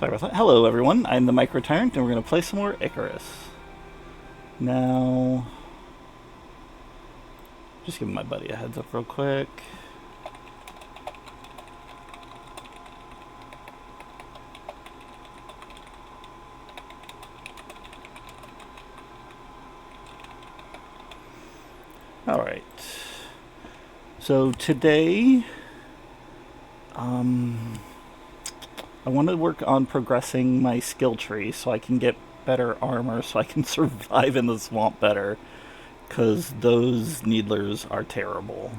Sorry about that. Hello, everyone. I'm the Micro Tyrant, and we're going to play some more Icarus. Now, just giving my buddy a heads up real quick. Alright. So today, I want to work on progressing my skill tree so I can get better armor so I can survive in the swamp better. Because those needlers are terrible.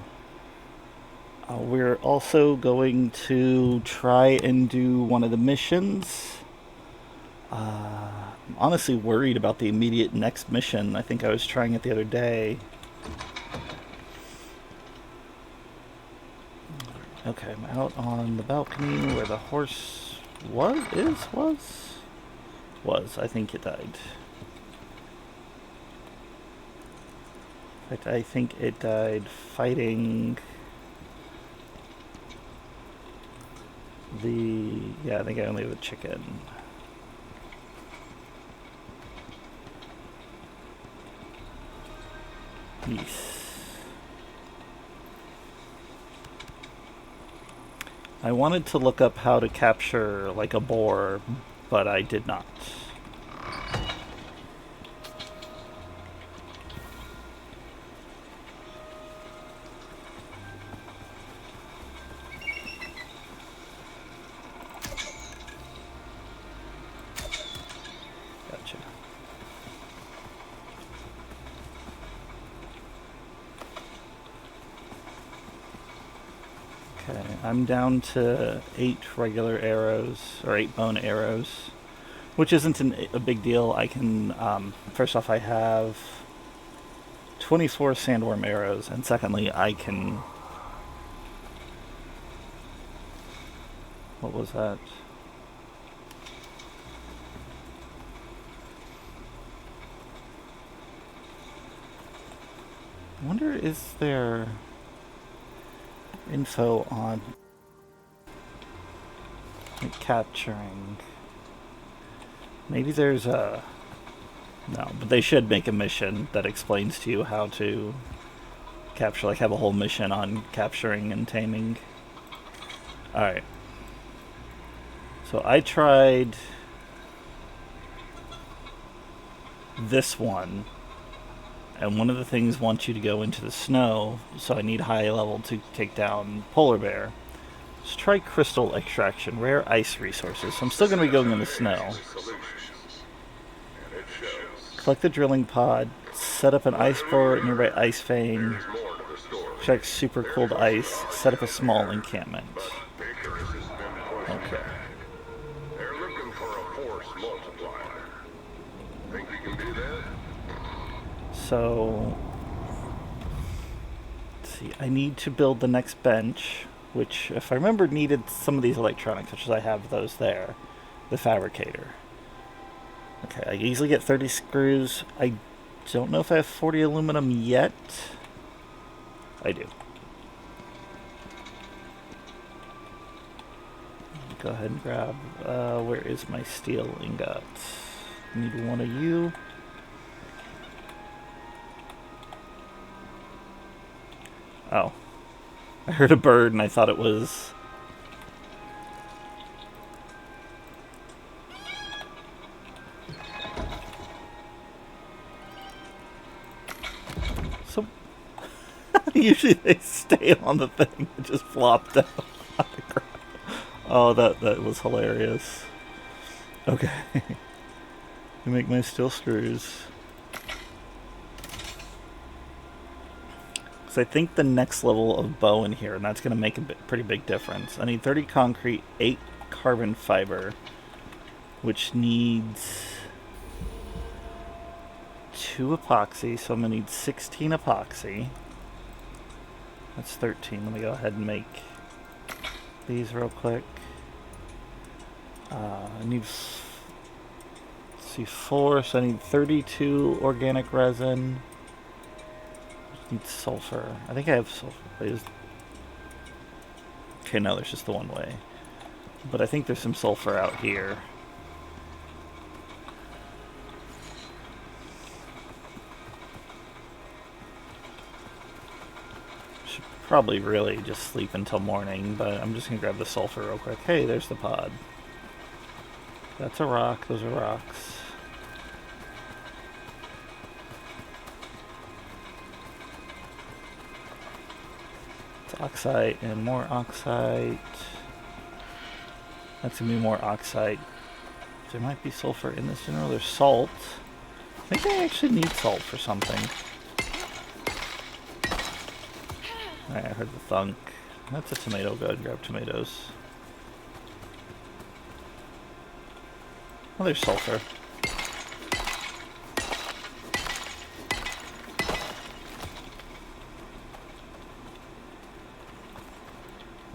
We're also going to try and do one of the missions. I'm honestly worried about the immediate next mission. I think I was trying it the other day. Okay, I'm out on the balcony where the horse was. I think it died. In fact, I think it died fighting the... Yeah, I think I only have a chicken. Yes. I wanted to look up how to capture, like, a boar, but I did not. Gotcha. Okay, I'm down to 8 regular arrows, or 8 bone arrows, which isn't a big deal. I can, first off, I have 24 sandworm arrows, and secondly, I can... What was that? I wonder, is there info on like capturing? Maybe there's a... No, but they should make a mission that explains to you how to capture, like have a whole mission on capturing and taming. Alright. So I tried this one, and one of the things wants you to go into the snow, so I need high level to take down polar bear. Let's try crystal extraction, rare ice resources. So I'm still going to be going in the snow. Collect the drilling pod, set up an ice borer at nearby ice vein, check super cold ice, set up a small encampment. Okay. So, let's see, I need to build the next bench, which, if I remember, needed some of these electronics, which is I have those there. The fabricator. Okay, I easily get 30 screws. I don't know if I have 40 aluminum yet. I do. Go ahead and grab, where is my steel ingot? Need one of you. Oh. I heard a bird and I thought it was... So... Usually they stay on the thing and just flop down on the ground. Oh, that was hilarious. Okay. I make my steel screws. So I think the next level of bow in here, and that's going to make a pretty big difference. I need 30 concrete, 8 carbon fiber, which needs 2 epoxy, so I'm going to need 16 epoxy. That's 13. Let me go ahead and make these real quick. I need, let's see, 4, so I need 32 organic resin. Need sulfur. I think I have sulfur. Okay, no, there's just the one way. But I think there's some sulfur out here. probably really just sleep until morning, but I'm just gonna grab the sulfur real quick. Hey, there's the pod. That's a rock. Those are rocks. It's oxide and more oxide. That's gonna be more oxide. There might be sulfur in this general. There's salt. I think I actually need salt for something. Alright, I heard the thunk. That's a tomato. Go ahead and grab tomatoes. Oh, there's sulfur.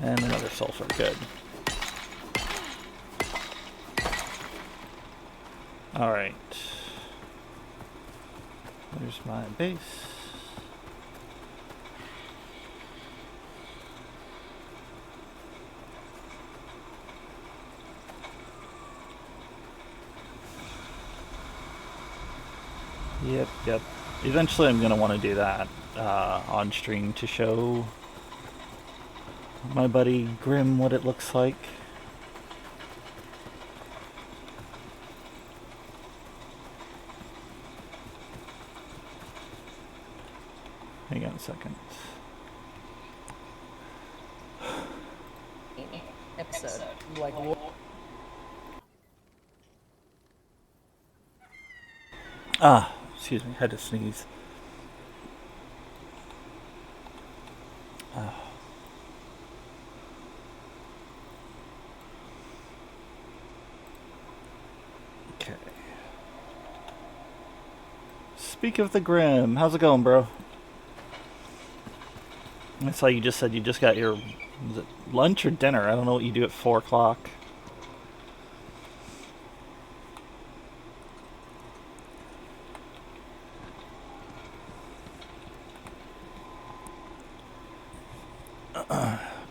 And another sulfur. Good. Alright. There's my base. Yep. Eventually I'm going to want to do that on stream to show my buddy Grim what it looks like. Hang on a second. Episode. Like, Excuse me, had to sneeze. Okay. Speak of the Grim. How's it going, bro? I saw you just said you just got your was it lunch or dinner? I don't know what you do at 4 o'clock.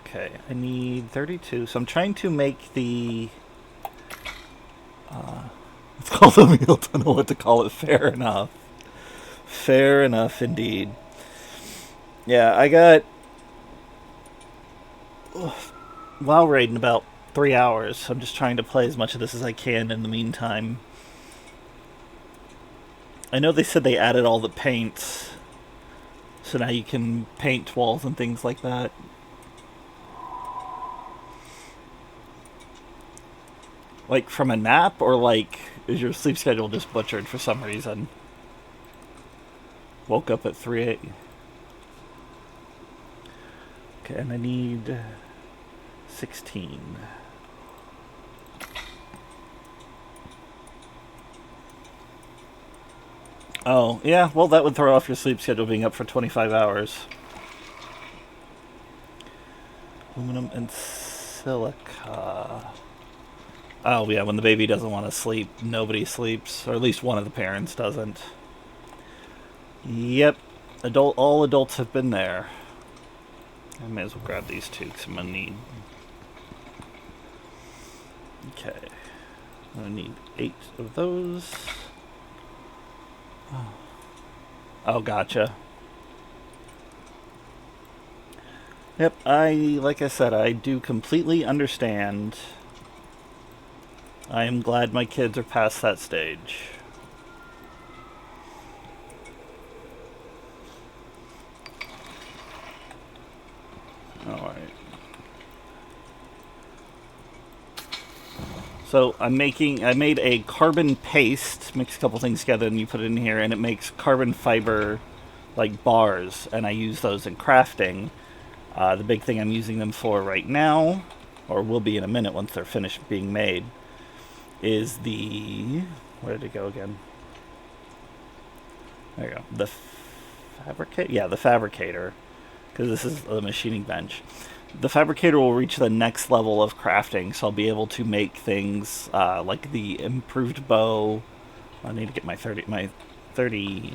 Okay, I need 32. So I'm trying to make the... it's called a meal. Don't know what to call it. Fair enough. Fair enough, indeed. Yeah, I got... WoW raid in about 3 hours. I'm just trying to play as much of this as I can in the meantime. I know they said they added all the paints. So now you can paint walls and things like that. Like from a nap, or like is your sleep schedule just butchered for some reason? Woke up at 3 a.m. Okay, and I need 16. Oh, yeah, well that would throw off your sleep schedule being up for 25 hours. Aluminum and silica. Oh, yeah, when the baby doesn't want to sleep, nobody sleeps. Or at least one of the parents doesn't. Yep. All adults have been there. I may as well grab these two, because I'm going to need... Okay. I'm going to need 8 of those. Oh, gotcha. Yep, like I said, I do completely understand. I am glad my kids are past that stage. Alright. So I made a carbon paste, mix a couple things together and you put it in here, and it makes carbon fiber like bars, and I use those in crafting. The big thing I'm using them for right now, or will be in a minute once they're finished being made, is the... Where did it go again? There you go. The fabricate? Yeah, the fabricator. Because this is the machining bench. The fabricator will reach the next level of crafting, so I'll be able to make things like the improved bow. I need to get my 30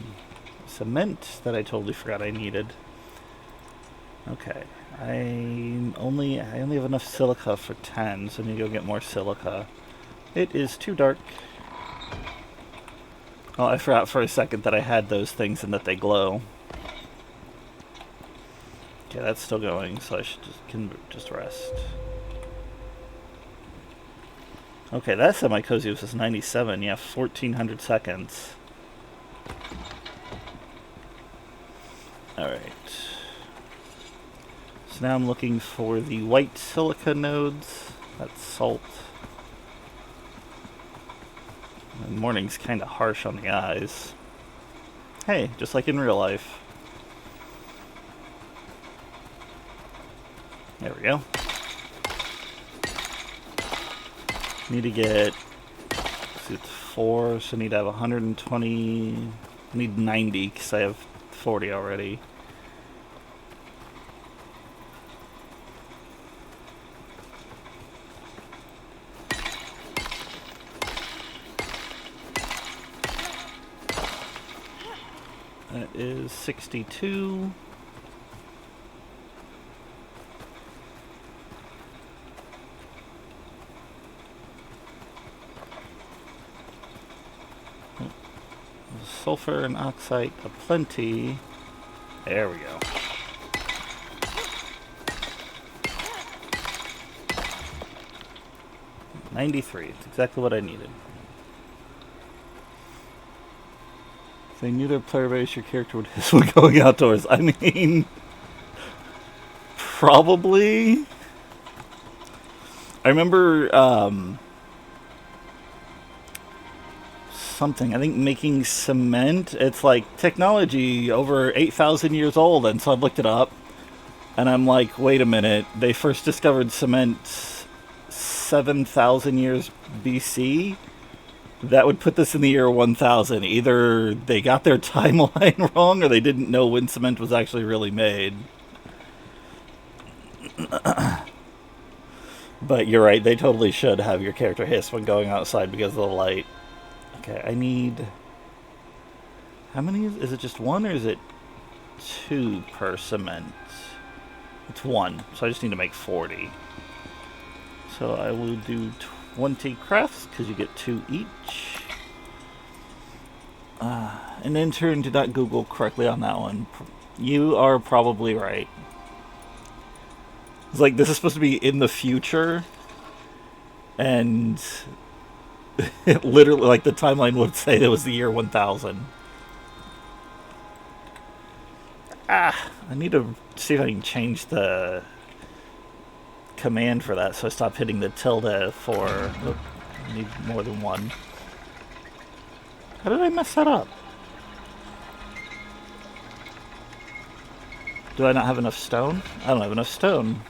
cement that I totally forgot I needed. Okay, I only have enough silica for 10, so I need to go get more silica. It is too dark. Oh, I forgot for a second that I had those things and that they glow. Okay, that's still going, so I should just rest. Okay, that semi-cozy was 97. Yeah, 1,400 seconds. Alright. So now I'm looking for the white silica nodes. That's salt. The morning's kind of harsh on the eyes. Hey, just like in real life. There we go. Need to get... It's 4, so I need to have 120... I need 90, because I have 40 already. That is 62. Sulfur and oxide aplenty. There we go. $93. It's exactly what I needed. If they knew their player base, your character would hiss when going outdoors. I mean, probably. I remember something. I think making cement. It's like technology over 8,000 years old, and so I looked it up, and I'm like, wait a minute. They first discovered cement 7,000 years BC. That would put this in the year 1000. Either they got their timeline wrong, or they didn't know when cement was actually really made. But you're right, they totally should have your character hiss when going outside because of the light. Okay, I need... How many is it just one, or is it 2 per cement? It's 1, so I just need to make 40. So I will do 20 crafts, because you get 2 each. An intern did not Google correctly on that one. You are probably right. It's like, this is supposed to be in the future, and it literally, like, the timeline would say it was the year 1000. I need to see if I can change the command for that so I stop hitting the tilde for... Oh, I need more than one. How did I mess that up? Do I not have enough stone? I don't have enough stone.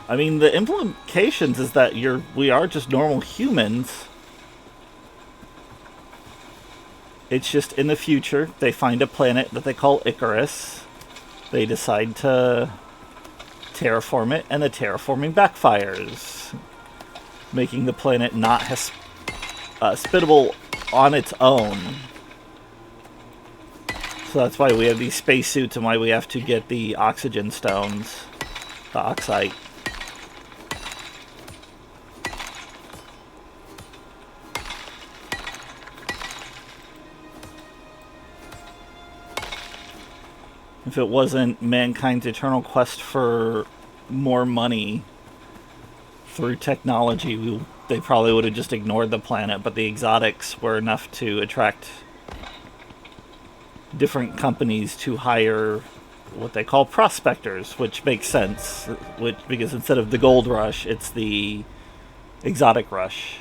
I mean, the implications is that we are just normal humans. It's just in the future, they find a planet that they call Icarus. They decide to terraform it, and the terraforming backfires, making the planet not hospitable on its own. So that's why we have these spacesuits and why we have to get the oxygen stones, the oxide. If it wasn't mankind's eternal quest for more money through technology, they probably would have just ignored the planet, but the exotics were enough to attract different companies to hire what they call prospectors, which makes sense, because instead of the gold rush, it's the exotic rush.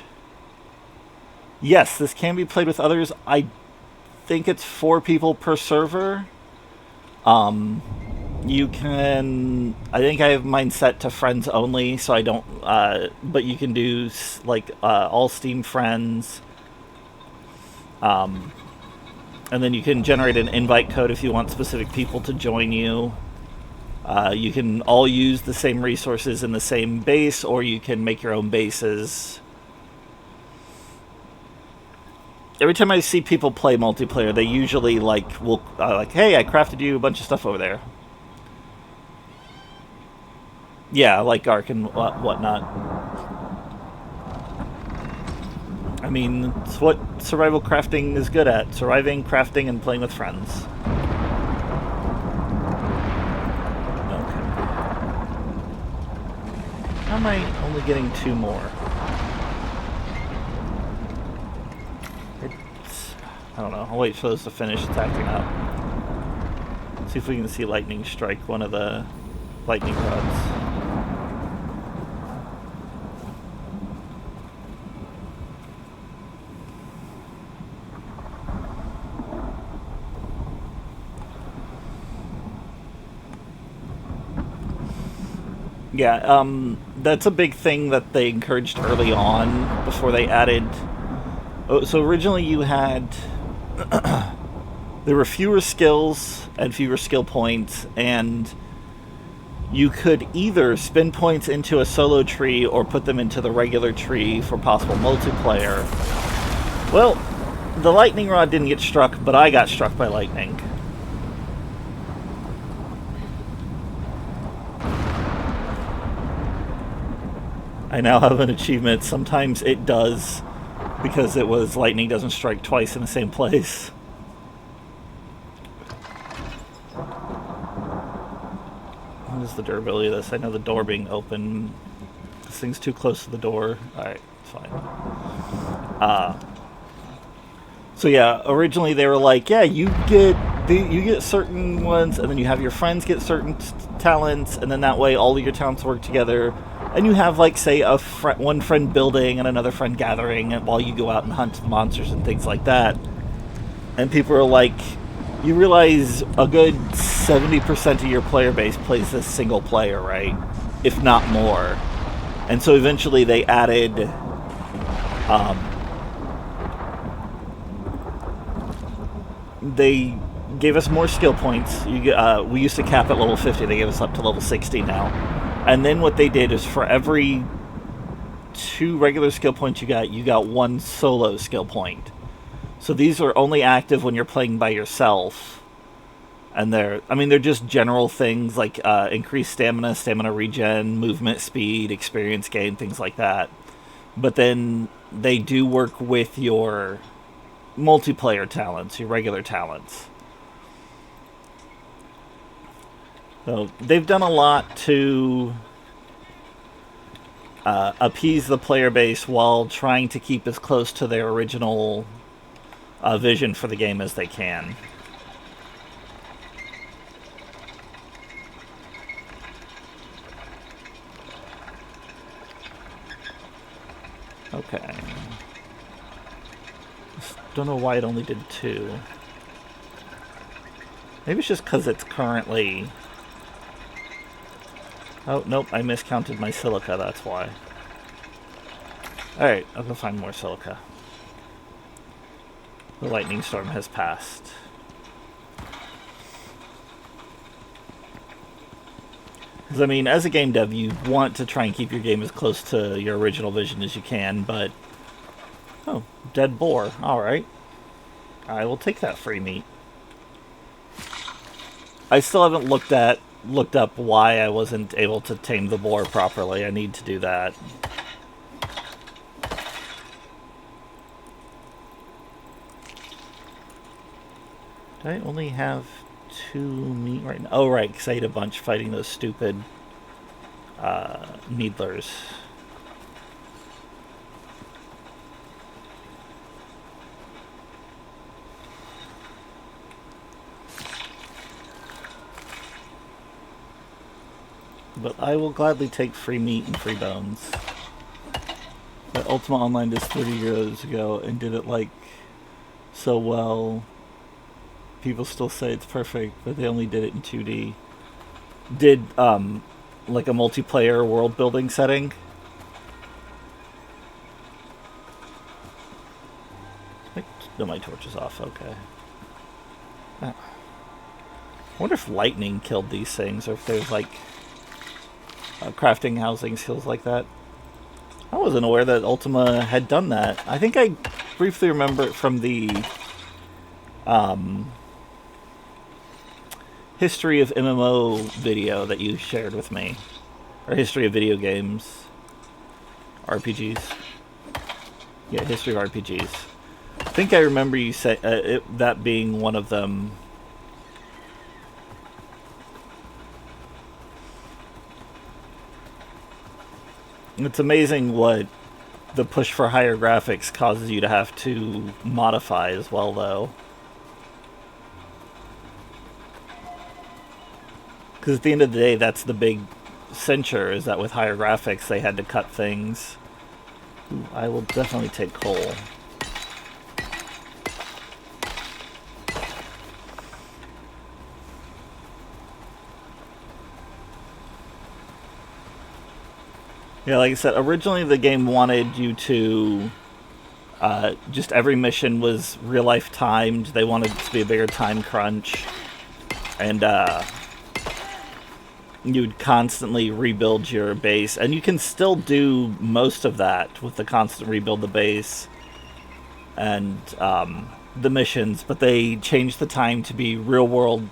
Yes, this can be played with others. I think it's 4 people per server. You can... I think I have mine set to friends only, so I don't... but you can do, like, all Steam friends. And then you can generate an invite code if you want specific people to join you. You can all use the same resources in the same base, or you can make your own bases. Every time I see people play multiplayer, they usually will hey, I crafted you a bunch of stuff over there. Yeah, like Ark and whatnot. I mean, it's what survival crafting is good at. Surviving, crafting, and playing with friends. Okay. How am I only getting 2 more? I don't know. I'll wait for those to finish attacking up. See if we can see lightning strike one of the lightning rods. Yeah, that's a big thing that they encouraged early on before they added. Oh, so originally you had there were fewer skills and fewer skill points, and you could either spin points into a solo tree or put them into the regular tree for possible multiplayer. Well, the lightning rod didn't get struck, but I got struck by lightning. I now have an achievement. Sometimes it does, because it was lightning doesn't strike twice in the same place. What is the durability of this? I know the door being open. This thing's too close to the door. Alright, it's fine. So yeah, originally they were like, yeah, you get certain ones, and then you have your friends get certain talents, and then that way all of your talents work together. And you have, like, say, one friend building and another friend gathering while you go out and hunt the monsters and things like that. And people are like, you realize a good 70% of your player base plays this single player, right? If not more. And so eventually they added they gave us more skill points. We used to cap at level 50. They gave us up to level 60 now. And then what they did is for every 2 regular skill points you got 1 solo skill point. So these are only active when you're playing by yourself. And they're just general things like increased stamina regen, movement speed, experience gain, things like that. But then they do work with your multiplayer talents, your regular talents. So they've done a lot to appease the player base while trying to keep as close to their original vision for the game as they can. Okay. Just don't know why it only did 2. Maybe it's just because it's currently... Oh, nope, I miscounted my silica, that's why. Alright, I'll go find more silica. The lightning storm has passed. Because, I mean, as a game dev, you want to try and keep your game as close to your original vision as you can, but... Oh, dead boar. Alright. I will take that free meat. I still haven't looked up why I wasn't able to tame the boar properly. I need to do that. Do I only have 2 meat right now? Oh, right, because I ate a bunch fighting those stupid needlers. But I will gladly take free meat and free bones. But Ultima Online just 30 years ago and did it like so well. People still say it's perfect, but they only did it in 2D. Did like a multiplayer world building setting. No, my torch is off. Okay. I wonder if lightning killed these things, or if there's like crafting housing skills like that. I wasn't aware that Ultima had done that. I think I briefly remember it from the history of MMO video that you shared with me. Or history of video games. RPGs. Yeah, history of RPGs. I think I remember you say that being one of them. It's amazing what the push for higher graphics causes you to have to modify as well, though. Because at the end of the day, that's the big censure, is that with higher graphics, they had to cut things. Ooh, I will definitely take coal. Yeah, like I said, originally the game wanted you to just every mission was real life timed. They wanted it to be a bigger time crunch, and you'd constantly rebuild your base, and you can still do most of that with the constant rebuild the base and the missions. But they changed the time to be real world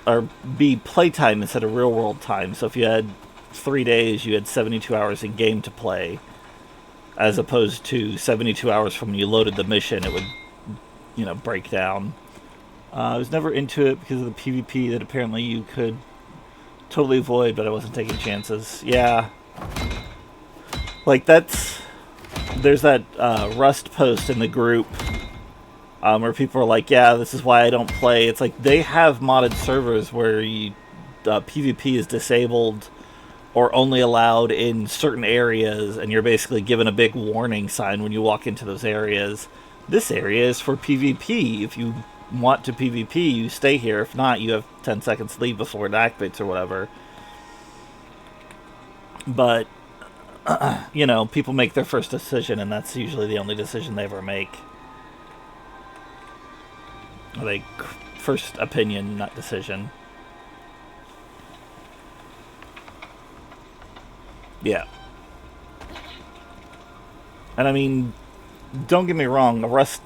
or be playtime instead of real world time. So if you had 3 days, you had 72 hours in game to play, as opposed to 72 hours from when you loaded the mission. It would, break down. I was never into it because of the PvP that apparently you could totally avoid, but I wasn't taking chances. Yeah. Like, there's that Rust post in the group where people are like, yeah, this is why I don't play. It's like they have modded servers where PvP is disabled or only allowed in certain areas, and you're basically given a big warning sign when you walk into those areas. This area is for PvP. If you want to PvP, you stay here. If not, you have 10 seconds to leave before it activates or whatever. But, people make their first decision, and that's usually the only decision they ever make. Like, first opinion, not decision. Yeah. And I mean, don't get me wrong, a Rust,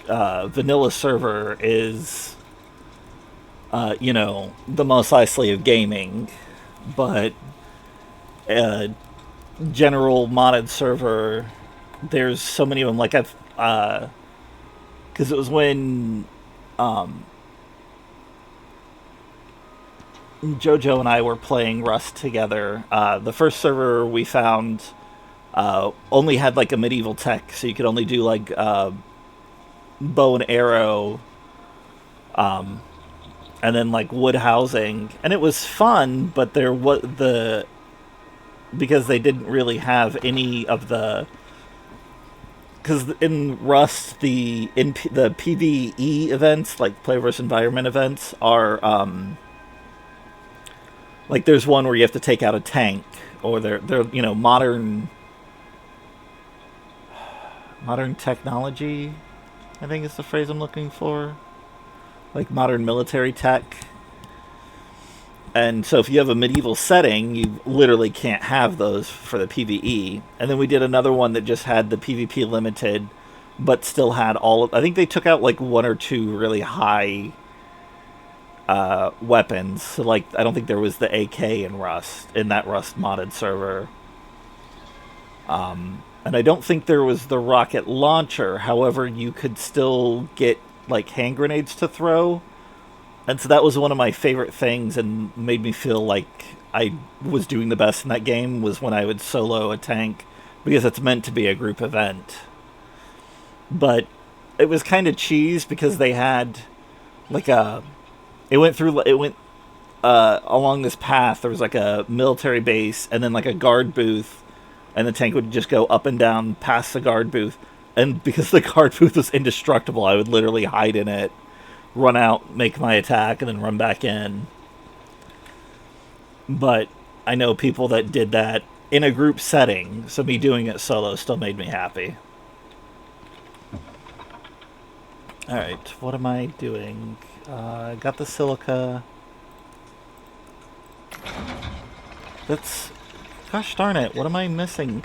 vanilla server is, the most isolated of gaming, but general modded server, there's so many of them. Like, because it was when Jojo and I were playing Rust together. The first server we found only had like a medieval tech, so you could only do like bow and arrow, and then like wood housing, and it was fun. But there was because they didn't really have any of the. Because in Rust, the PvE events, like player versus environment events, are like there's one where you have to take out a tank, or they're modern technology, I think is the phrase I'm looking for, like modern military tech. And so if you have a medieval setting, you literally can't have those for the PvE. And then we did another one that just had the PvP limited, but still had all of... I think they took out like one or two really high weapons. So like, I don't think there was the AK in that Rust modded server. And I don't think there was the rocket launcher. However, you could still get like hand grenades to throw. And so that was one of my favorite things, and made me feel like I was doing the best in that game, was when I would solo a tank, because it's meant to be a group event. But it was kind of cheese, because they had like it went along this path. There was like a military base, and then like a guard booth, and the tank would just go up and down past the guard booth. And because the guard booth was indestructible, I would literally hide in it, run out, make my attack, and then run back in. But I know people that did that in a group setting, so me doing it solo still made me happy. Alright, what am I doing? I got the silica. That's... Gosh darn it, what am I missing?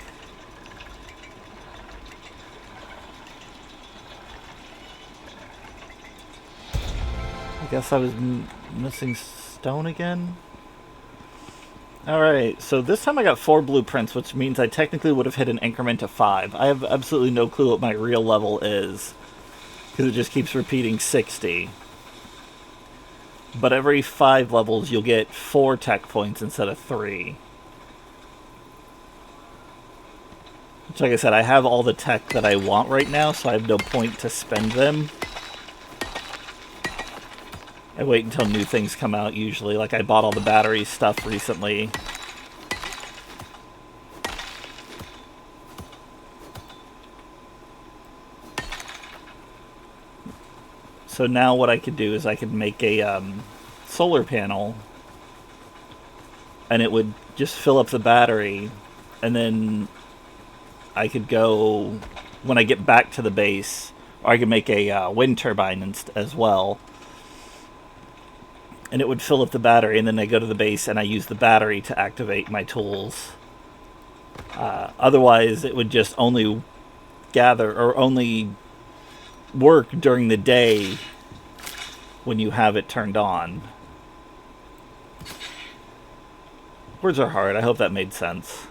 I guess I was missing stone again? Alright, so this time I got 4 blueprints, which means I technically would have hit an increment of 5. I have absolutely no clue what my real level is, because it just keeps repeating 60. But every 5 levels, you'll get 4 tech points instead of 3. Which, like I said, I have all the tech that I want right now, so I have no point to spend them. I wait until new things come out, usually. Like, I bought all the battery stuff recently. So now what I could do is I could make a solar panel, and it would just fill up the battery, and then I could go, when I get back to the base, or I could make a wind turbine as well, and it would fill up the battery, and then I go to the base and I use the battery to activate my tools. Otherwise, it would just only gather, or only work during the day when you have it turned on. Words are hard. I hope that made sense.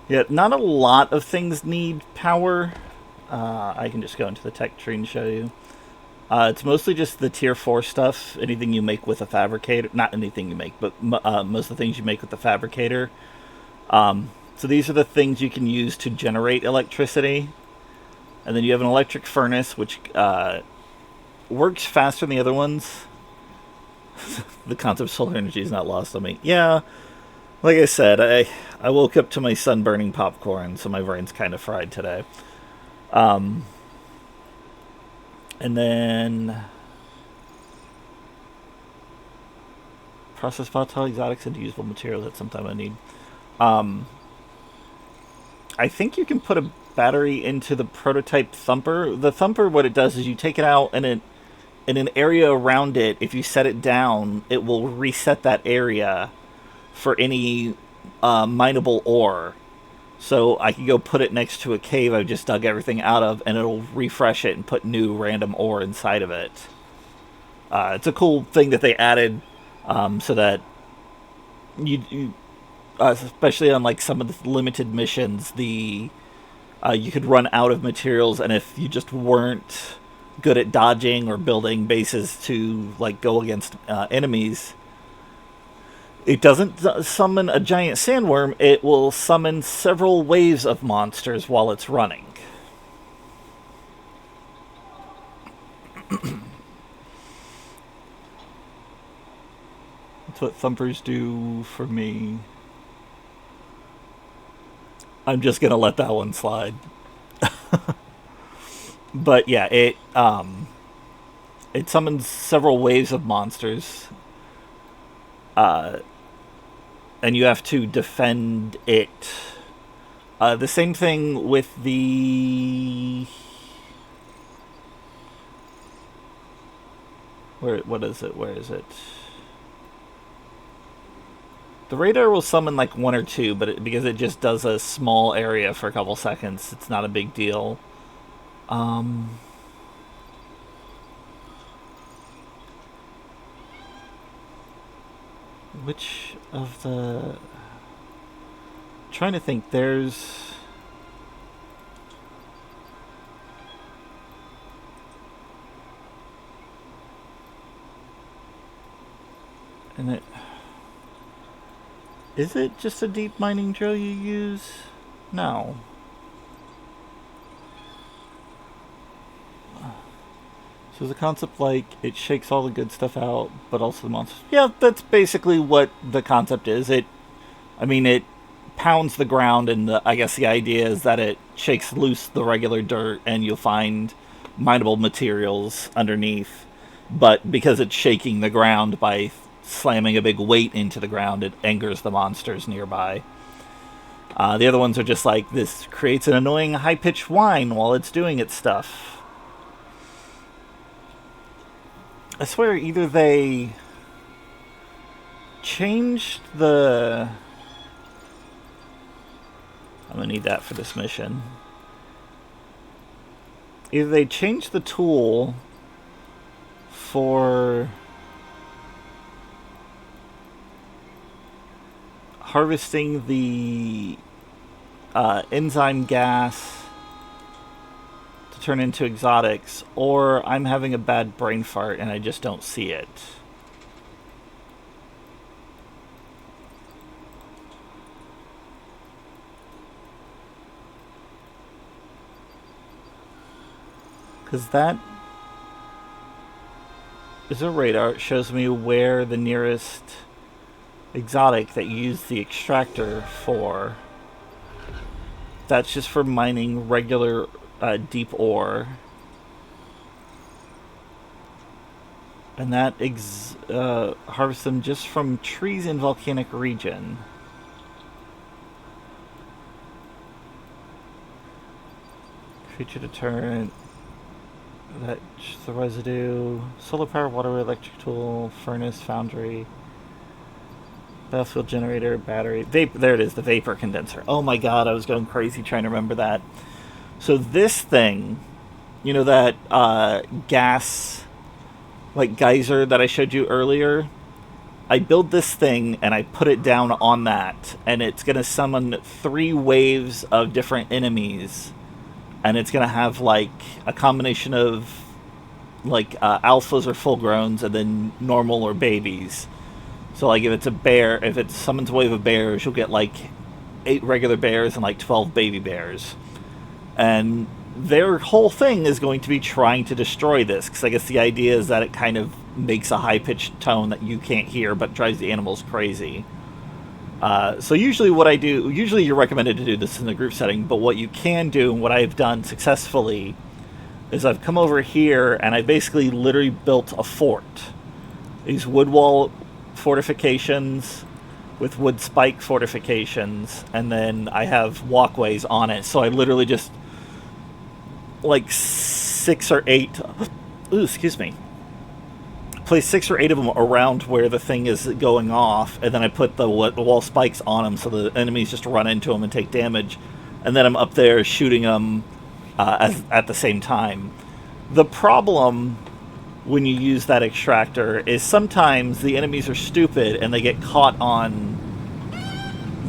Yeah, not a lot of things need power. I can just go into the tech tree and show you. It's mostly just the tier 4 stuff. Anything you make with a fabricator. Not anything you make, but most of the things you make with the fabricator. So these are the things you can use to generate electricity. And then you have an electric furnace, which works faster than the other ones. The concept of solar energy is not lost on me. Yeah, like I said, I woke up to my sun burning popcorn, so my brain's kind of fried today. And then process volatile exotics into usable material. That's something I need. I think you can put a battery into the prototype thumper. The thumper, what it does is you take it out, and in an area around it, if you set it down, it will reset that area for any mineable ore. So I can go put it next to a cave I just dug everything out of, and it'll refresh it and put new random ore inside of it. It's a cool thing that they added, so that you especially on like some of the limited missions, you could run out of materials, and if you just weren't good at dodging or building bases to like go against enemies, it doesn't summon a giant sandworm. It will summon several waves of monsters while it's running. That's what thumpers do for me. I'm just gonna let that one slide. But yeah, it summons several waves of monsters, and you have to defend it. The same thing with the what is it? Where is it? The radar will summon like one or two, but because it just does a small area for a couple seconds, it's not a big deal. Which of the... trying to think, there's... and it... is it just a deep mining drill you use? No. So the concept, like, it shakes all the good stuff out, but also the monsters. Yeah, that's basically what the concept is. It pounds the ground, and I guess the idea is that it shakes loose the regular dirt, and you'll find mineable materials underneath. But because it's shaking the ground by slamming a big weight into the ground, it angers the monsters nearby. The other ones are just like, this creates an annoying high-pitched whine while it's doing its stuff. I swear either they changed the I'm gonna need that for this mission. Either they change the tool for harvesting the enzyme gas to turn into exotics, or I'm having a bad brain fart and I just don't see it. Because that is a radar. It shows me where the nearest exotic that you use the extractor for. That's just for mining regular deep ore. And that harvests them just from trees in volcanic region. Creature deterrent. That's the residue. Solar power, water, electric tool, furnace, foundry. Battlefield generator, battery. There it is, the vapor condenser. Oh my god, I was going crazy trying to remember that. So this thing, you know that gas, like geyser that I showed you earlier? I build this thing and I put it down on that, and it's going to summon 3 waves of different enemies. And it's going to have like a combination of like alphas or full growns and then normal or babies. So like if it's a bear, if it summons a wave of bears, you'll get like 8 regular bears and like 12 baby bears. And their whole thing is going to be trying to destroy this, because I guess the idea is that it kind of makes a high-pitched tone that you can't hear but drives the animals crazy. So usually what I do, usually you're recommended to do this in the group setting, but what you can do, and what I've done successfully, is I've come over here and I basically literally built a fort. These wood wall fortifications with wood spike fortifications, and then I have walkways on it, so I literally just, like 6 or 8, ooh, excuse me, place 6 or 8 of them around where the thing is going off, and then I put the wall spikes on them so the enemies just run into them and take damage, and then I'm up there shooting them at the same time. The problem when you use that extractor is sometimes the enemies are stupid and they get caught on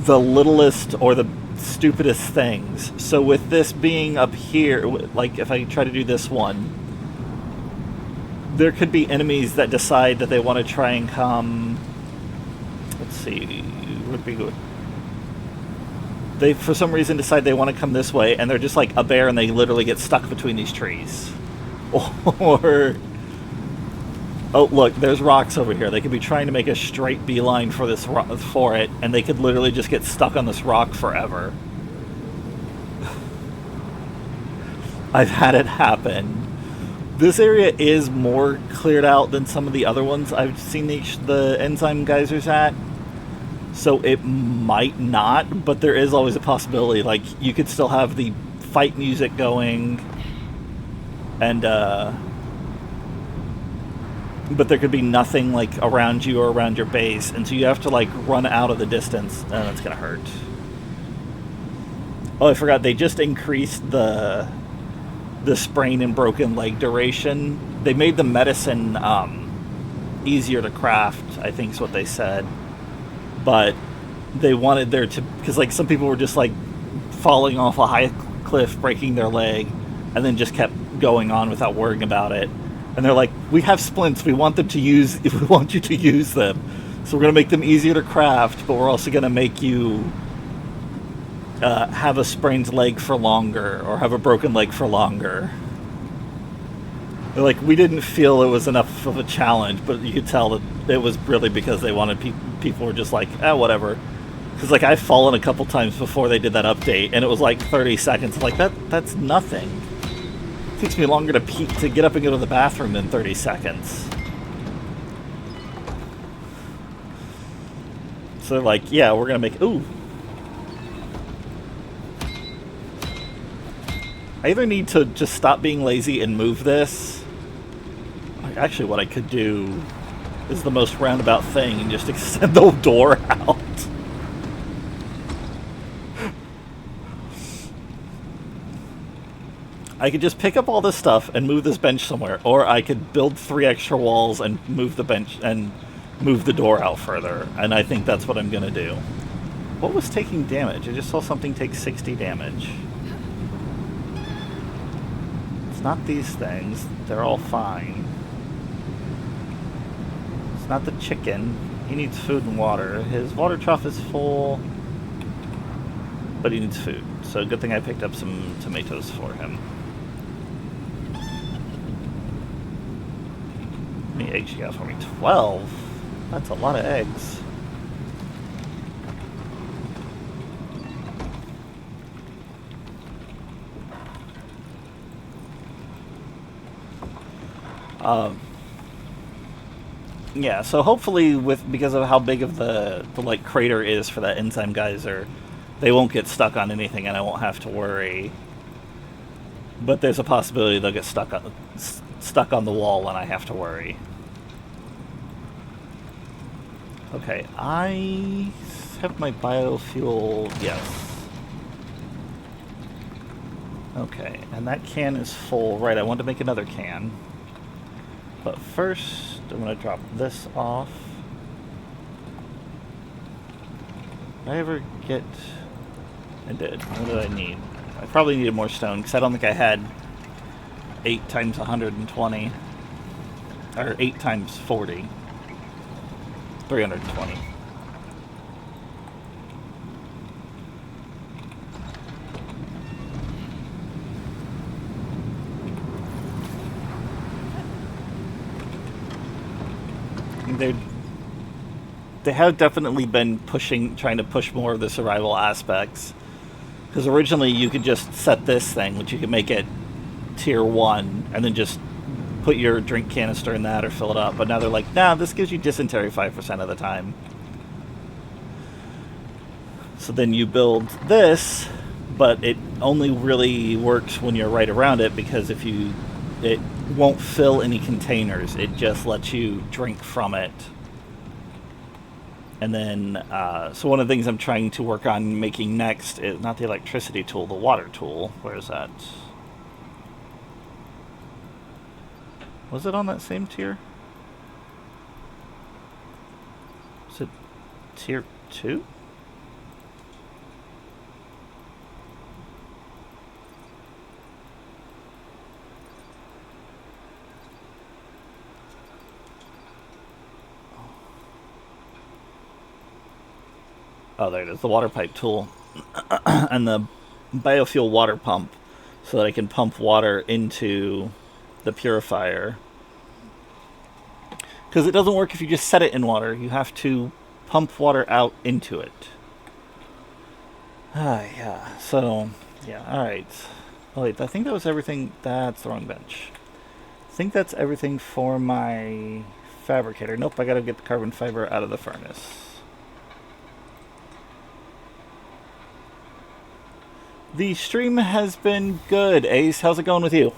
the littlest or the stupidest things. So with this being up here, like if I try to do this one, there could be enemies that decide that they want to try and come. Let's see, would be good. They, for some reason, decide they want to come this way, and they're just like a bear, and they literally get stuck between these trees. Or, oh look, there's rocks over here. They could be trying to make a straight beeline for this for it, and they could literally just get stuck on this rock forever. I've had it happen. This area is more cleared out than some of the other ones I've seen the enzyme geysers at. So it might not, but there is always a possibility. Like, you could still have the fight music going, and, but there could be nothing, like, around you or around your base, and so you have to, like, run out of the distance, and that's gonna hurt. Oh, I forgot, they just increased the sprain and broken leg duration. They made the medicine easier to craft, I think is what they said. But they wanted there to, because like some people were just like falling off a high cliff, breaking their leg, and then just kept going on without worrying about it. And they're like, we have splints, we want them to use, we want you to use them. So we're going to make them easier to craft, but we're also going to make you have a sprained leg for longer, or have a broken leg for longer. They're like, we didn't feel it was enough of a challenge, but you could tell that it was really because they wanted people were just like, whatever. Because like I've fallen a couple times before they did that update, and it was like 30 seconds. Like that's nothing. It takes me longer to get up and go to the bathroom than 30 seconds. So they're like, yeah, we're gonna make ooh. I either need to just stop being lazy and move this. Actually, what I could do is the most roundabout thing and just extend the door out. I could just pick up all this stuff and move this bench somewhere, or I could build 3 extra walls and move the bench and move the door out further. And I think that's what I'm gonna do. What was taking damage? I just saw something take 60 damage. It's not these things. They're all fine. It's not the chicken. He needs food and water. His water trough is full, but he needs food. So good thing I picked up some tomatoes for him. How many eggs you got for me? 12? That's a lot of eggs. Yeah, so hopefully because of how big of the like crater is for that enzyme geyser, they won't get stuck on anything and I won't have to worry. But there's a possibility they'll get stuck on the wall and I have to worry. Okay, I have my biofuel, yes. Okay, and that can is full. Right, I want to make another can. But first, I'm going to drop this off. Did I ever get... I did. What did I need? I probably needed more stone, because I don't think I had 8 times 120. Or 8 times 40. 320. They have definitely been trying to push more of the survival aspects. Because originally you could just set this thing, which you could make it tier 1, and then just put your drink canister in that or fill it up. But now they're like, nah, this gives you dysentery 5% of the time. So then you build this, but it only really works when you're right around it, because it won't fill any containers. It just lets you drink from it. And then, so one of the things I'm trying to work on making next is not the electricity tool, the water tool. Where is that? Was it on that same tier? Is it tier 2? Oh, there it is, the water pipe tool. And the biofuel water pump, so that I can pump water into the purifier. Because it doesn't work if you just set it in water. You have to pump water out into it. Yeah. So, yeah, alright. Oh, wait, I think that was everything. That's the wrong bench. I think that's everything for my fabricator. Nope, I gotta get the carbon fiber out of the furnace. The stream has been good. Ace, how's it going with you?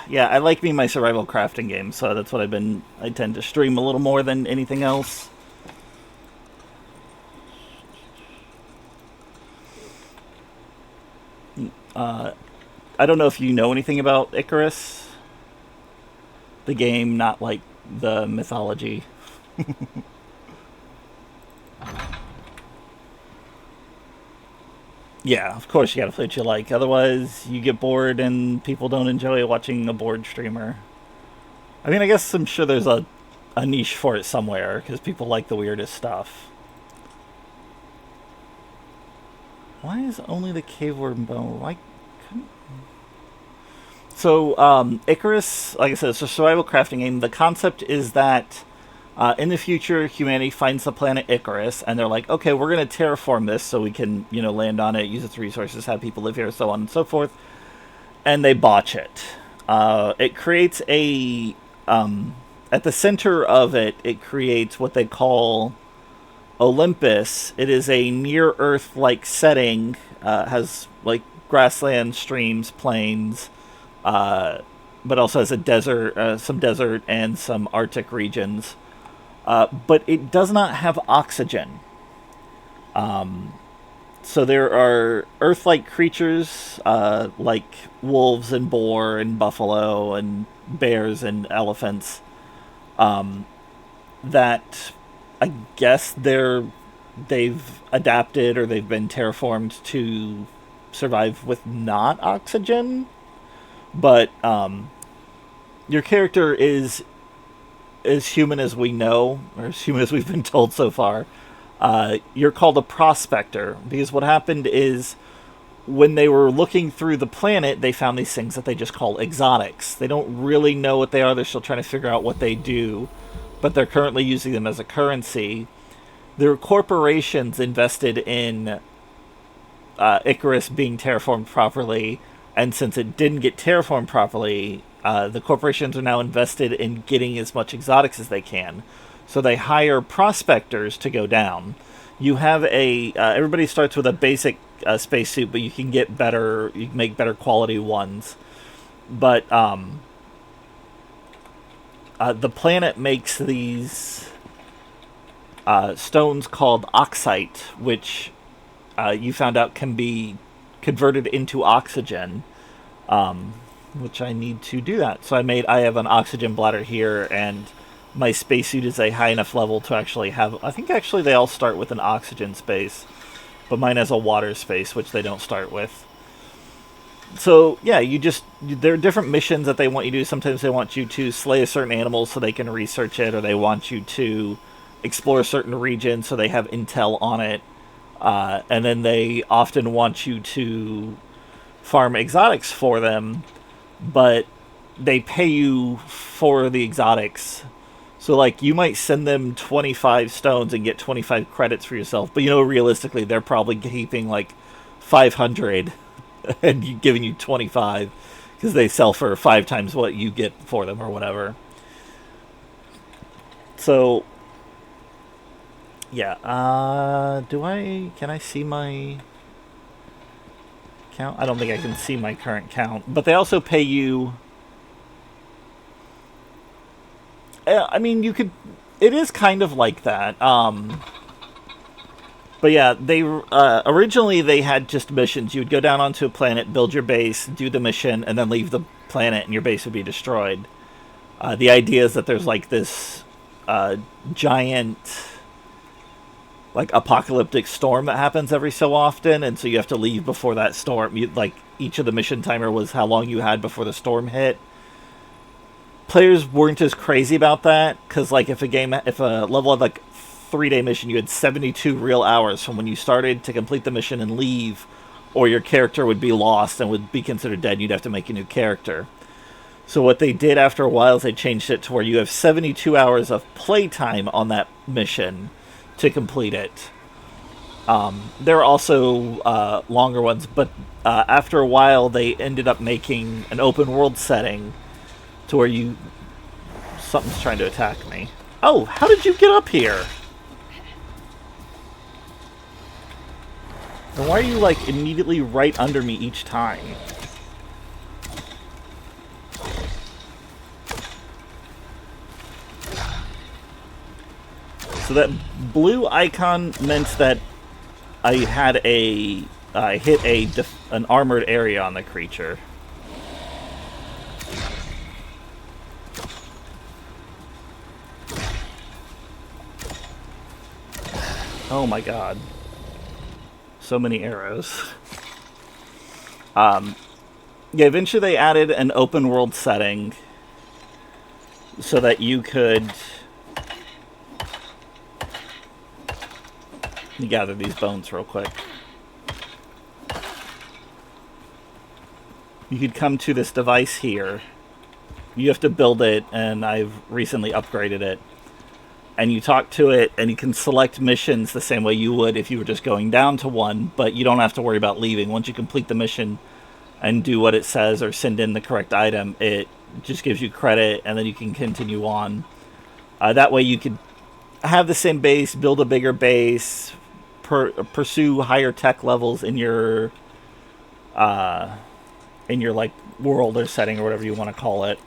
Yeah, I like me my survival crafting game, so that's what I tend to stream a little more than anything else. I don't know if you know anything about Icarus. The game, not like the mythology. Yeah, of course you gotta play what you like. Otherwise, you get bored and people don't enjoy watching a bored streamer. I mean, I guess I'm sure there's a niche for it somewhere, because people like the weirdest stuff. Why is only the cave worm bone? Why couldn't... So, Icarus, like I said, it's a survival crafting game. The concept is that in the future, humanity finds the planet Icarus, and they're like, okay, we're going to terraform this so we can, land on it, use its resources, have people live here, so on and so forth. And they botch it. It creates a... at the center of it, it creates what they call Olympus. It is a near-Earth-like setting, has, like, grassland, streams, plains, but also has a desert, some desert and some Arctic regions. But it does not have oxygen. So there are Earth-like creatures like wolves and boar and buffalo and bears and elephants that I guess they've adapted or they've been terraformed to survive with not oxygen. But your character is as human as we know, or as human as we've been told so far. You're called a prospector because what happened is when they were looking through the planet, they found these things that they just call exotics. They don't really know what they are. They're still trying to figure out what they do, but they're currently using them as a currency. There are corporations invested in Icarus being terraformed properly, and since it didn't get terraformed properly, the corporations are now invested in getting as much exotics as they can. So they hire prospectors to go down. You have everybody starts with a basic spacesuit, but you can get better. You can make better quality ones. But the planet makes these stones called oxite, which you found out can be converted into oxygen. Which I need to do that. So I have an oxygen bladder here, and my spacesuit is a high enough level to actually have. I think actually they all start with an oxygen space, but mine has a water space, which they don't start with. So yeah, there are different missions that they want you to do. Sometimes they want you to slay a certain animal so they can research it, or they want you to explore a certain region so they have intel on it, and then they often want you to farm exotics for them, but they pay you for the exotics. So, like, you might send them 25 stones and get 25 credits for yourself, but realistically, they're probably keeping like 500 and giving you 25 because they sell for 5 times what you get for them or whatever. So, yeah. Can I see my count? I don't think I can see my current count, but they also pay you. I mean, you could. It is kind of like that. But yeah, they originally they had just missions. You would go down onto a planet, build your base, do the mission, and then leave the planet, and your base would be destroyed. The idea is that there's like this giant, like apocalyptic storm that happens every so often, and so you have to leave before that storm. Like each of the mission timer was how long you had before the storm hit. Players weren't as crazy about that because, like, if a level had like 3-day mission, you had 72 real hours from when you started to complete the mission and leave, or your character would be lost and would be considered dead. And you'd have to make a new character. So what they did after a while is they changed it to where you have 72 hours of playtime on that mission to complete it. There are also longer ones, but after a while they ended up making an open world setting to where something's trying to attack me. Oh, how did you get up here? And why are you, like, immediately right under me each time? So that blue icon meant that I hit an armored area on the creature. Oh my god. So many arrows. Yeah, eventually they added an open world setting so that you could... Let me gather these bones real quick. You could come to this device here. You have to build it, and I've recently upgraded it. And you talk to it, and you can select missions the same way you would if you were just going down to one, but you don't have to worry about leaving. Once you complete the mission and do what it says or send in the correct item, it just gives you credit, and then you can continue on. That way you could have the same base, build a bigger base, pursue higher tech levels in your like world or setting or whatever you want to call it.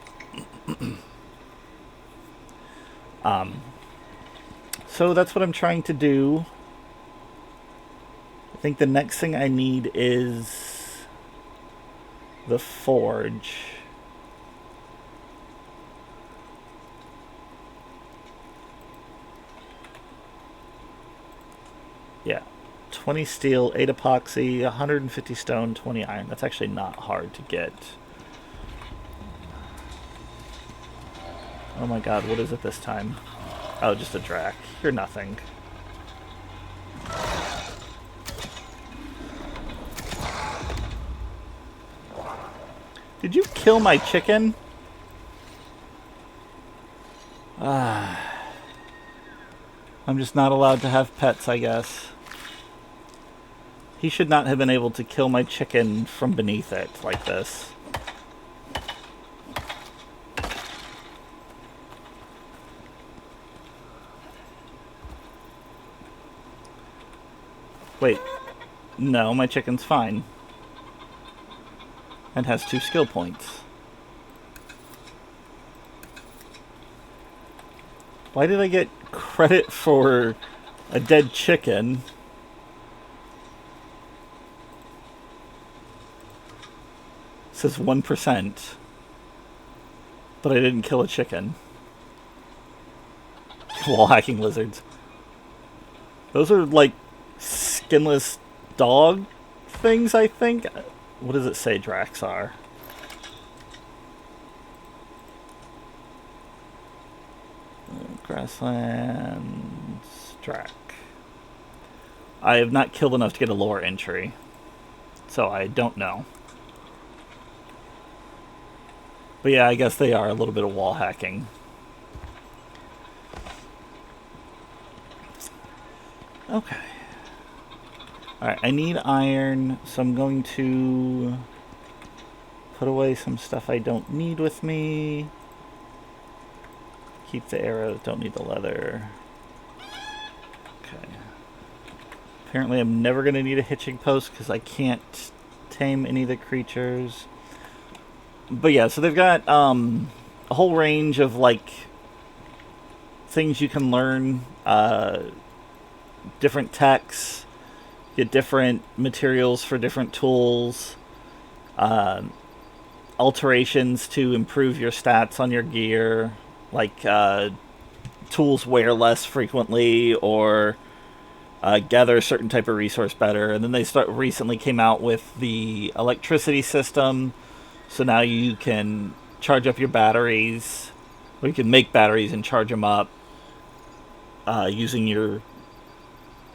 So that's what I'm trying to do. I think the next thing I need is the forge. Yeah. 20 steel, 8 epoxy, 150 stone, 20 iron. That's actually not hard to get. Oh my god, what is it this time? Oh, just a drac. You're nothing. Did you kill my chicken? I'm just not allowed to have pets, I guess. He should not have been able to kill my chicken from beneath it like this. Wait. No, my chicken's fine. And has 2 skill points. Why did I get credit for a dead chicken? It says 1%. But I didn't kill a chicken. Wall hacking lizards. Those are like skinless dog things, I think. What does it say Drax are? Grasslands Drac. I have not killed enough to get a lore entry, so I don't know. But yeah, I guess they are a little bit of wall hacking. Okay. Alright, I need iron, so I'm going to put away some stuff I don't need with me. Keep the arrows, don't need the leather. Okay. Apparently I'm never going to need a hitching post because I can't tame any of the creatures. But yeah, so they've got a whole range of like things you can learn, different techs, get different materials for different tools, alterations to improve your stats on your gear, like tools wear less frequently or gather a certain type of resource better. And then they recently came out with the electricity system, so now you can charge up your batteries, or you can make batteries and charge them up using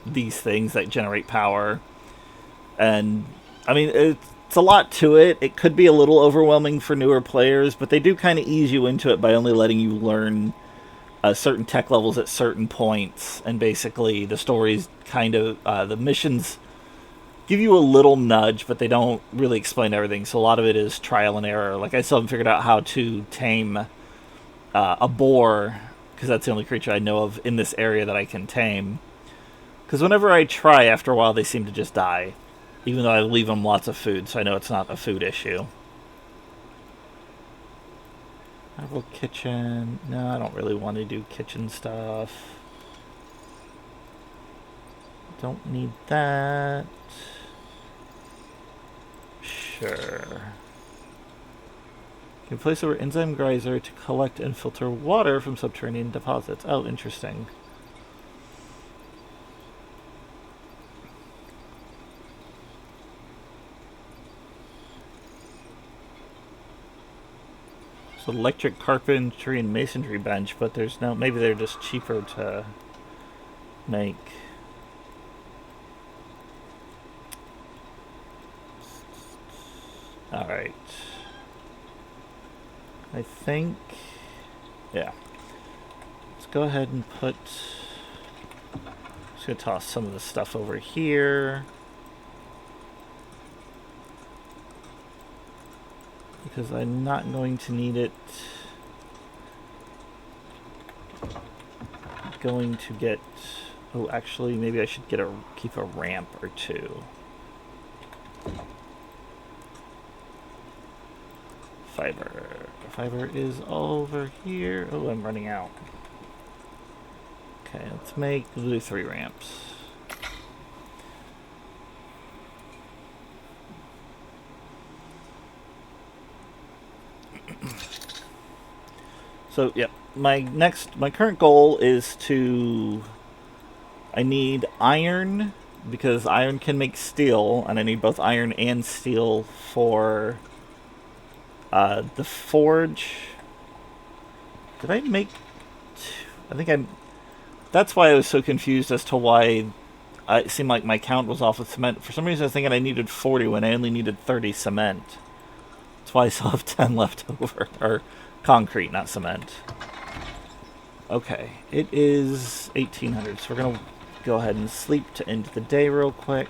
these things that generate power. And I mean, it's a lot to it. It could be a little overwhelming for newer players, but they do kind of ease you into it by only letting you learn certain tech levels at certain points. And basically the stories kind of the missions give you a little nudge, but they don't really explain everything, so a lot of it is trial and error. Like, I still haven't figured out how to tame a boar, because that's the only creature I know of in this area that I can tame. Because whenever I try, after a while, they seem to just die. Even though I leave them lots of food, so I know it's not a food issue. Travel kitchen. No, I don't really want to do kitchen stuff. Don't need that. Sure. You can place over enzyme geyser to collect and filter water from subterranean deposits. Oh, interesting. So electric carpentry and masonry bench, but there's no... Maybe they're just cheaper to make. Alright. I think... Yeah. Let's go ahead and put... Just gonna toss some of the stuff over here. Because I'm not going to need it. I'm going to get... Oh, actually, maybe I should keep a ramp or two. fiber? Fiber is over here. Oh, I'm running out. Okay, we'll do 3 ramps. So, yep. My current goal is to... I need iron, because iron can make steel, and I need both iron and steel for the forge. Did I make... I think I... That's why I was so confused as to why it seemed like my count was off with cement. For some reason I was thinking I needed 40 when I only needed 30 cement. That's why I still have 10 left over. Or concrete, not cement. Okay, it is 1800, so we're going to go ahead and sleep to end the day real quick.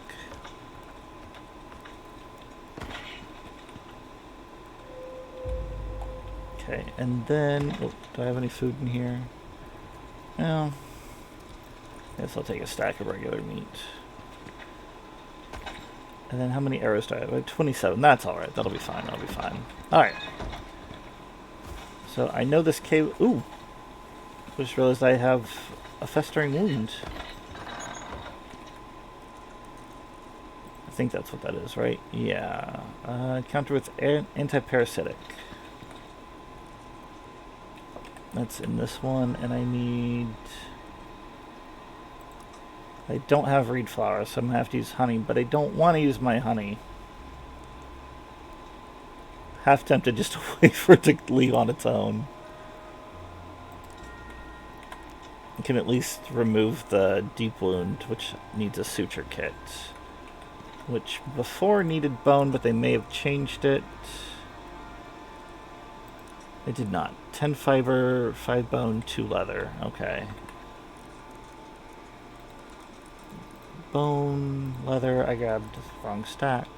Okay, and then... Oh, do I have any food in here? No. Guess I'll take a stack of regular meat. And then how many arrows do I have? 27. That's alright. That'll be fine. That'll be fine. Alright. So I know this cave... Ooh! Just realized I have a festering wound. I think that's what that is, right? Yeah. Counter with anti-parasitic. That's in this one, and I need... I don't have reed flour, so I'm going to have to use honey, but I don't want to use my honey. Half tempted just to wait for it to leave on its own. I can at least remove the deep wound, which needs a suture kit. Which before needed bone, but they may have changed it. They did not. 10 fiber, 5 bone, 2 leather. Okay. Bone, leather, I grabbed the wrong stack.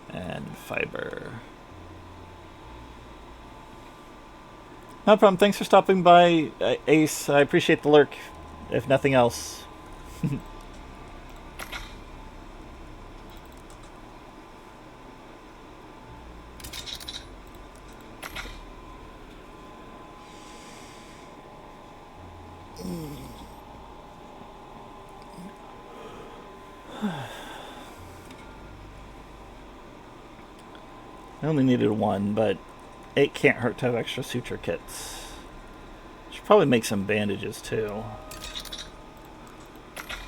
And fiber. No problem. Thanks for stopping by, Ace. I appreciate the lurk, if nothing else. I only needed 1, but it can't hurt to have extra suture kits. Should probably make some bandages too.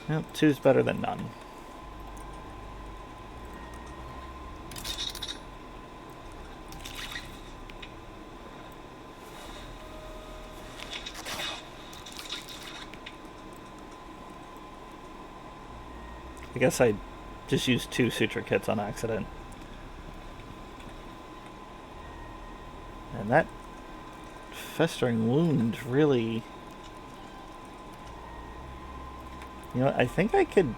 Well, 2's better than none. I guess I just used 2 suture kits on accident. And that festering wound really... You know, I think I could...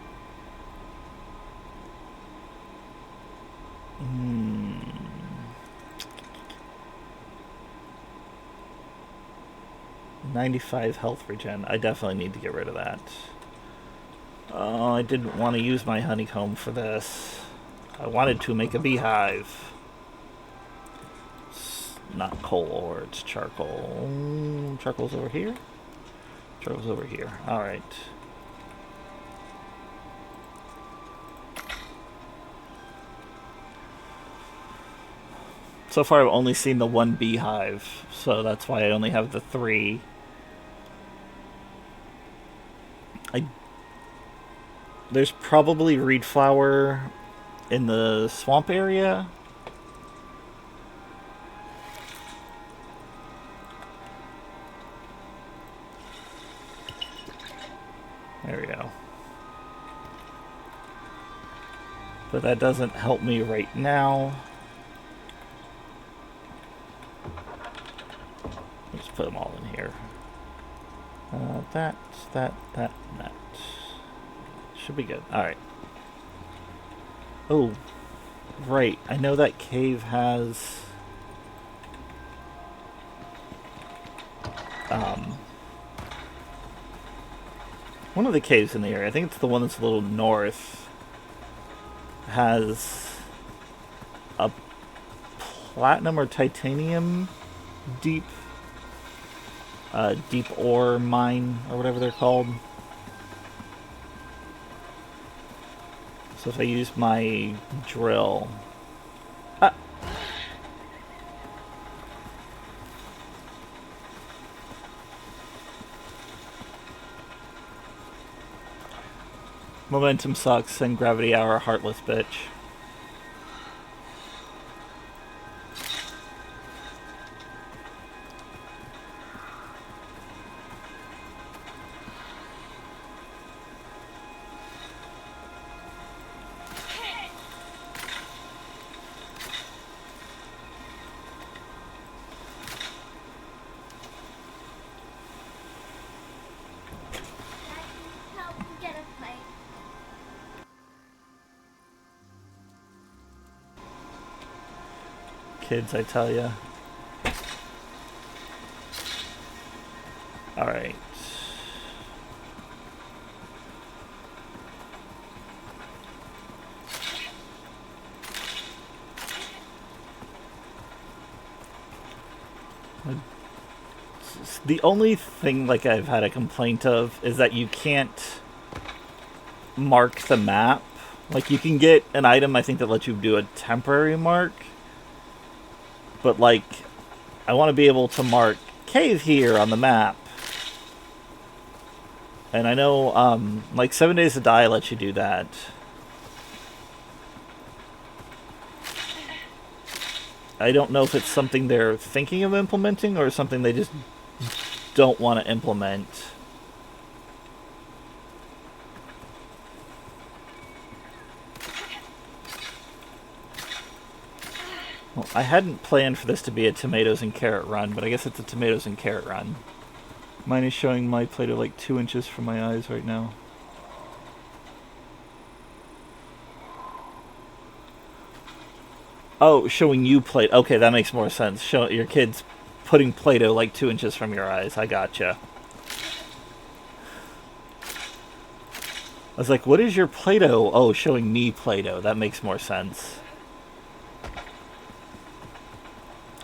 95 health regen. I definitely need to get rid of that. Oh, I didn't want to use my honeycomb for this. I wanted to make a beehive. Not coal ore, it's charcoal. Charcoal's over here? Charcoal's over here. Alright. So far I've only seen the 1 beehive, so that's why I only have the 3. There's probably reed flower in the swamp area. There we go. But that doesn't help me right now. Let's put them all in here. That, and that. Should be good. Alright. Oh, right. I know that cave has... one of the caves in the area, I think it's the one that's a little north, has a platinum or titanium deep deep ore mine or whatever they're called. So if I use my drill, ah, momentum sucks and gravity hour heartless bitch. Help get a plate. Kids, I tell ya. Alright. The only thing like I've had a complaint of is that you can't mark the map. Like you can get an item I think that lets you do a temporary mark. But like I want to be able to mark cave here on the map. And I know like 7 Days to Die lets you do that. I don't know if it's something they're thinking of implementing or something they just don't want to implement. Well, I hadn't planned for this to be a tomatoes and carrot run, but I guess it's a tomatoes and carrot run. Mine is showing my Play-Doh like 2 inches from my eyes right now. Oh, showing you Play. Okay, that makes more sense. Show your kids putting Play-Doh like 2 inches from your eyes. I gotcha. I was like, what is your Play-Doh? Oh, showing me Play-Doh. That makes more sense.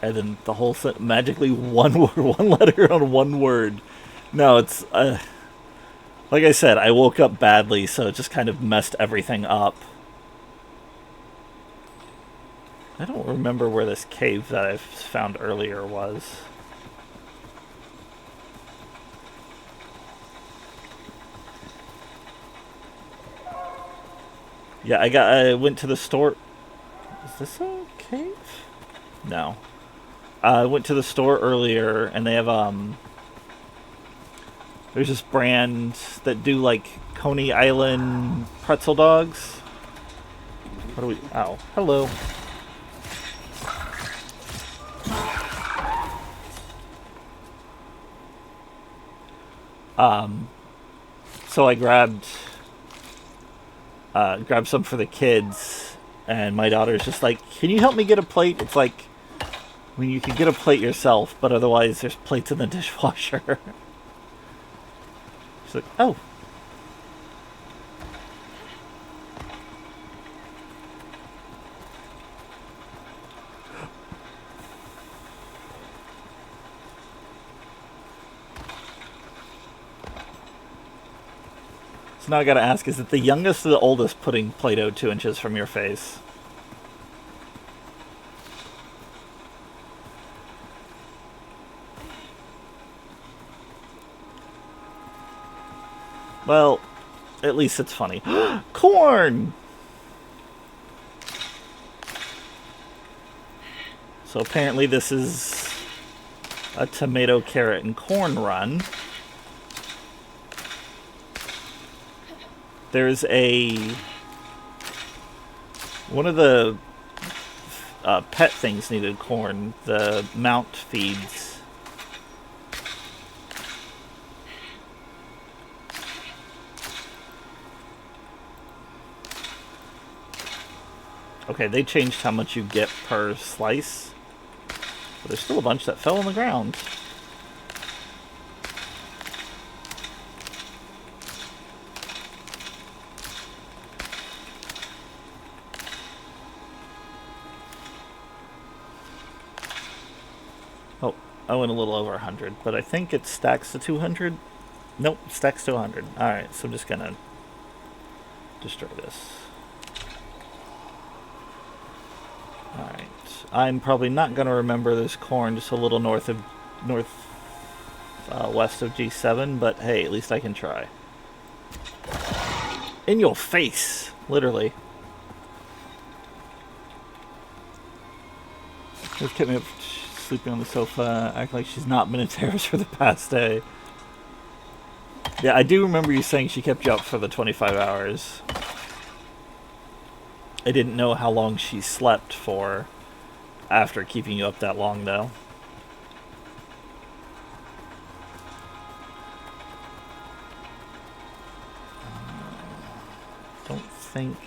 And then the whole magically one word, one letter on one word. No, it's like I said, I woke up badly, so it just kind of messed everything up. I don't remember where this cave that I found earlier was. Yeah, I went to the store. Is this a cave? No. I went to the store earlier, and they have there's this brand that do like Coney Island pretzel dogs. What do we? Oh, hello. So I grabbed some for the kids, and my daughter's just like, "Can you help me get a plate?" It's like, I mean, you can get a plate yourself, but otherwise there's plates in the dishwasher. She's like, "Oh." So now I gotta ask, is it the youngest or the oldest putting Play-Doh 2 inches from your face? Well, at least it's funny. Corn! So apparently this is a tomato, carrot, and corn run. There's one of the pet things needed corn, the mount feeds. Okay, they changed how much you get per slice, but there's still a bunch that fell on the ground. I went a little over 100, but I think it stacks to 200. Nope, stacks to 100. Alright, so I'm just gonna destroy this. Alright. I'm probably not gonna remember this corn just a little west of G7, but hey, at least I can try. In your face, literally. Just kept me up sleeping on the sofa, act like she's not been in terrace for the past day. Yeah, I do remember you saying she kept you up for the 25 hours. I didn't know how long she slept for after keeping you up that long, though. Don't think...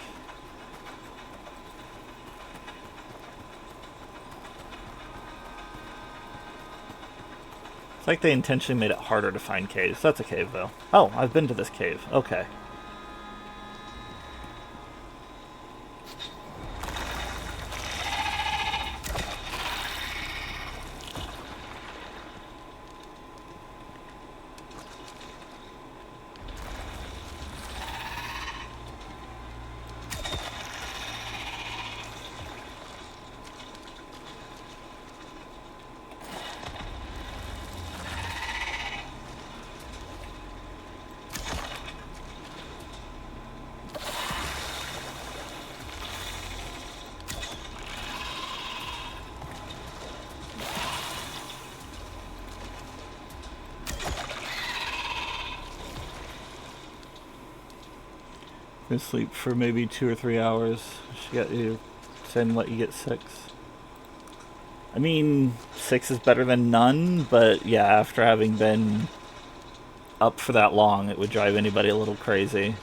It's like they intentionally made it harder to find caves. That's a cave, though. Oh, I've been to this cave. Okay. Gonna sleep for maybe 2 or 3 hours. She got you, and let you get 6. I mean, 6 is better than none, but yeah, after having been up for that long, it would drive anybody a little crazy.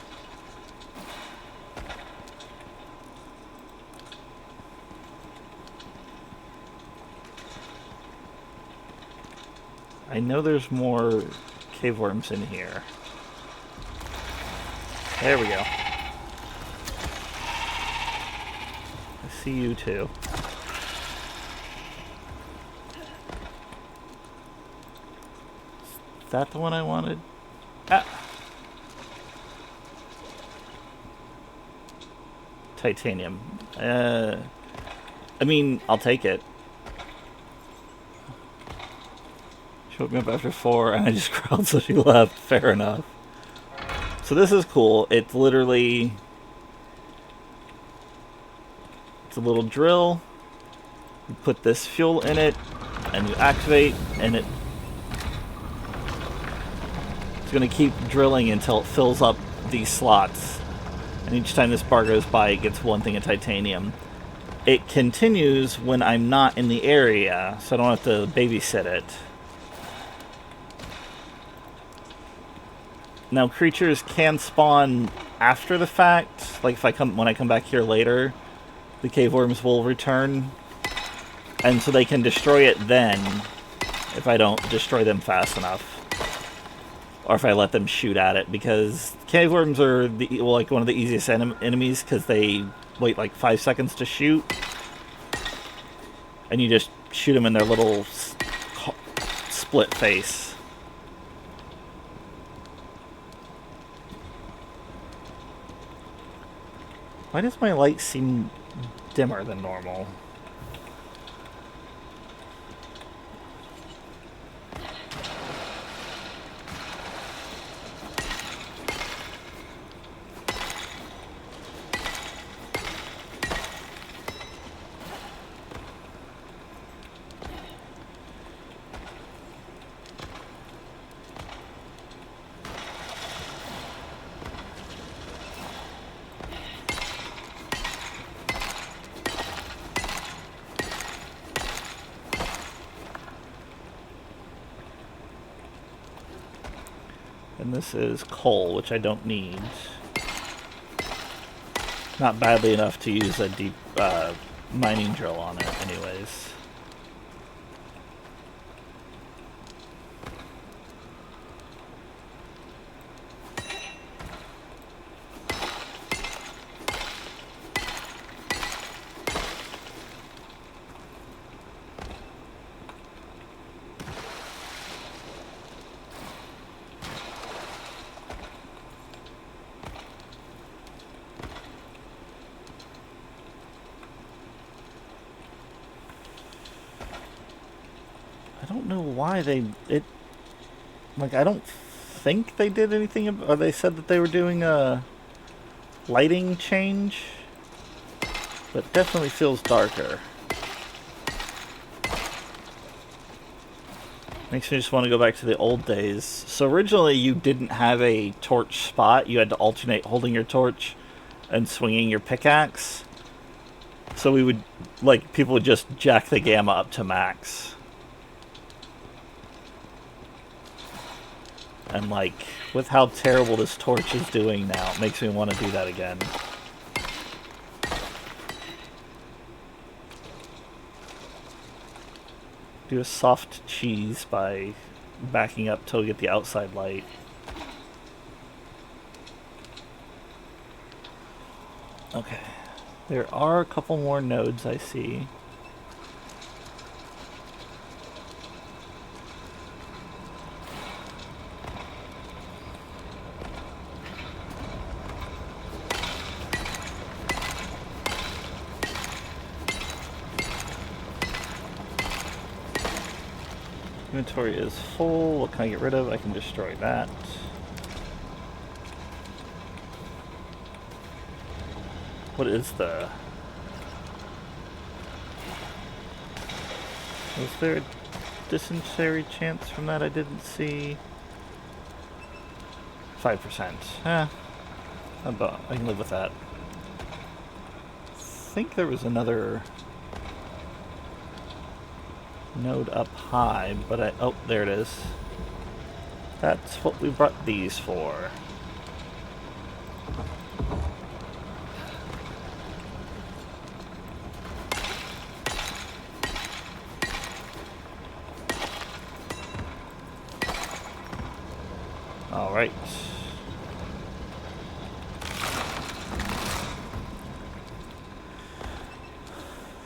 I know there's more cave worms in here. There we go. I see you too. Is that the one I wanted? Ah! Titanium. I mean, I'll take it. She woke me up after 4 and I just growled so she left. Fair enough. So this is cool. It's literally... It's a little drill. You put this fuel in it and you activate and it's going to keep drilling until it fills up these slots. And each time this bar goes by, it gets 1 thing of titanium. It continues when I'm not in the area, so I don't have to babysit it. Now, creatures can spawn after the fact. Like when I come back here later, the cave worms will return, and so they can destroy it then if I don't destroy them fast enough, or if I let them shoot at it. Because cave worms are like one of the easiest enemies because they wait like 5 seconds to shoot, and you just shoot them in their little split face. Why does my light seem dimmer than normal? And this is coal, which I don't need. Not badly enough to use a deep mining drill on it anyways. know why like, I don't think they did anything, or they said that they were doing a lighting change, but definitely feels darker. Makes me just want to go back to the old days. So originally you didn't have a torch spot. You had to alternate holding your torch and swinging your pickaxe. So we would, like, people would just jack the gamma up to max. And, like, with how terrible this torch is doing now, it makes me want to do that again. Do a soft cheese by backing up till we get the outside light. Okay. There are a couple more nodes I see. Inventory is full. What can I get rid of? I can destroy that. What is the... Was there a dysentery chance from that I didn't see? 5%. I can live with that. I think there was another node up high, but oh, there it is. That's what we brought these for. All right.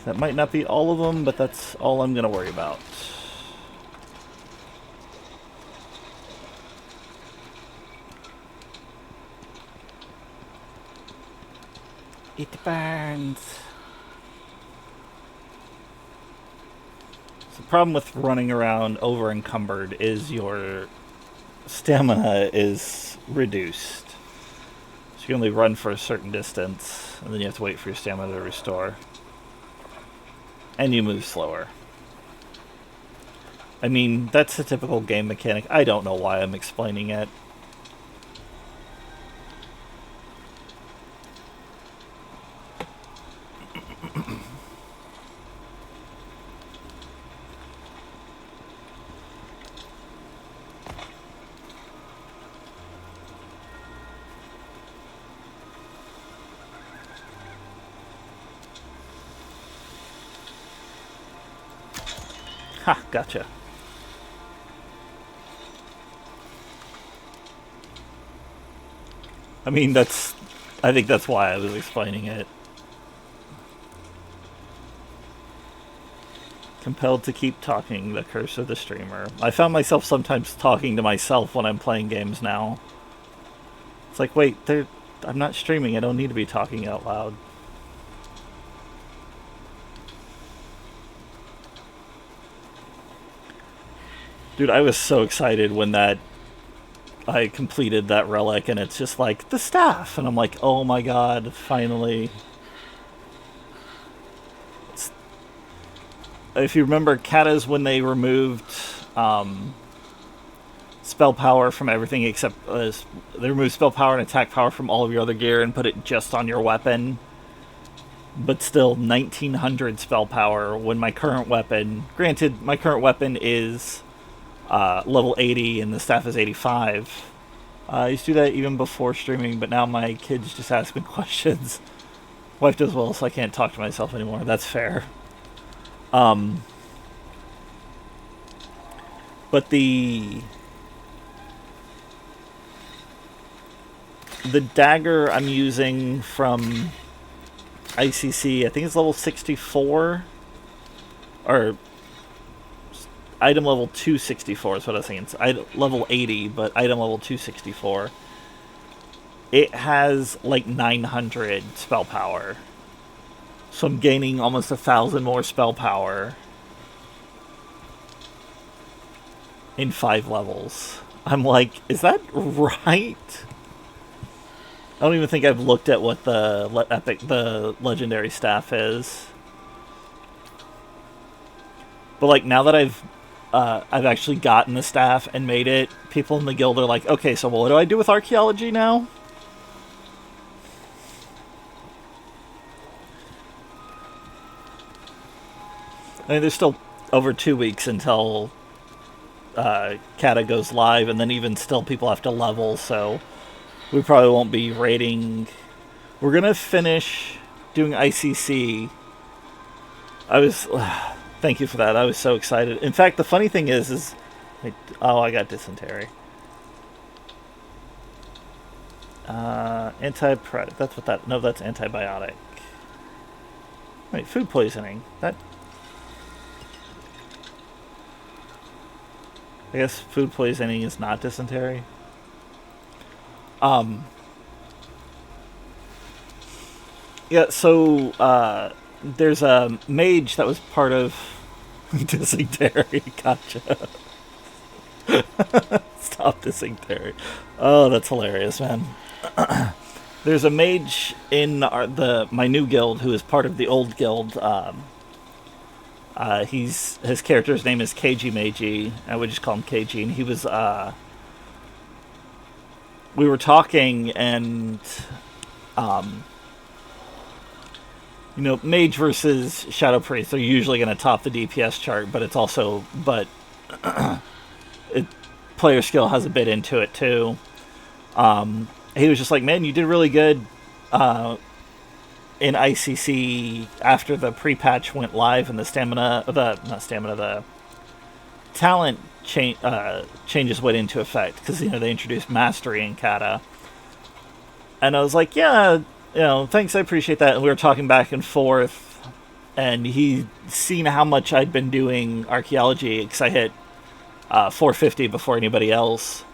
That might not be all of them, but that's all I'm going to worry about. It burns. The problem with running around over encumbered is your stamina is reduced. So you can only run for a certain distance, and then you have to wait for your stamina to restore. And you move slower. I mean, that's a typical game mechanic. I don't know why I'm explaining it. Ha, gotcha. I mean, I think that's why I was explaining it. Compelled to keep talking, the curse of the streamer. I found myself sometimes talking to myself when I'm playing games now. It's like, wait, I'm not streaming, I don't need to be talking out loud. Dude, I was so excited when I completed that relic, and it's just like, the staff! And I'm like, oh my god, finally. If you remember, Katas, when they removed spell power from everything except... they removed spell power and attack power from all of your other gear and put it just on your weapon. But still, 1900 spell power when my current weapon... Granted, my current weapon is... level 80 and the staff is 85. I used to do that even before streaming, but now my kids just ask me questions. Wife does well, so I can't talk to myself anymore. That's fair. But the dagger I'm using from ICC, I think it's level 64, or item level 264 is what I was thinking. It's level 80, but item level 264. It has like 900 spell power. So I'm gaining almost 1,000 more spell power. in 5 levels. I'm like, is that right? I don't even think I've looked at what the legendary staff is. But like now that I've actually gotten the staff and made it, people in the guild are like, okay, so what do I do with archaeology now? I mean, there's still over 2 weeks until Kata goes live, and then even still, people have to level, so we probably won't be raiding. We're gonna finish doing ICC. I was, thank you for that. I was so excited. In fact, the funny thing is, oh, I got dysentery. Antibiotic. That's what that. No, that's antibiotic. Wait, food poisoning. That. I guess food poisoning is not dysentery. Yeah, so there's a mage that was part of dysentery. Gotcha. Stop dysentery. Oh, that's hilarious, man. There's a mage in my new guild who is part of the old guild. His character's name is KG Meiji. I would just call him KG, and he was we were talking, and mage versus shadow priest are usually going to top the DPS chart, but it's also player skill has a bit into it too. He was just like, man, you did really good in ICC after the pre-patch went live and the talent changes went into effect, because they introduced mastery in Kata. And I was like, yeah, thanks, I appreciate that. And we were talking back and forth, and he seen how much I'd been doing archaeology, because I hit 450 before anybody else.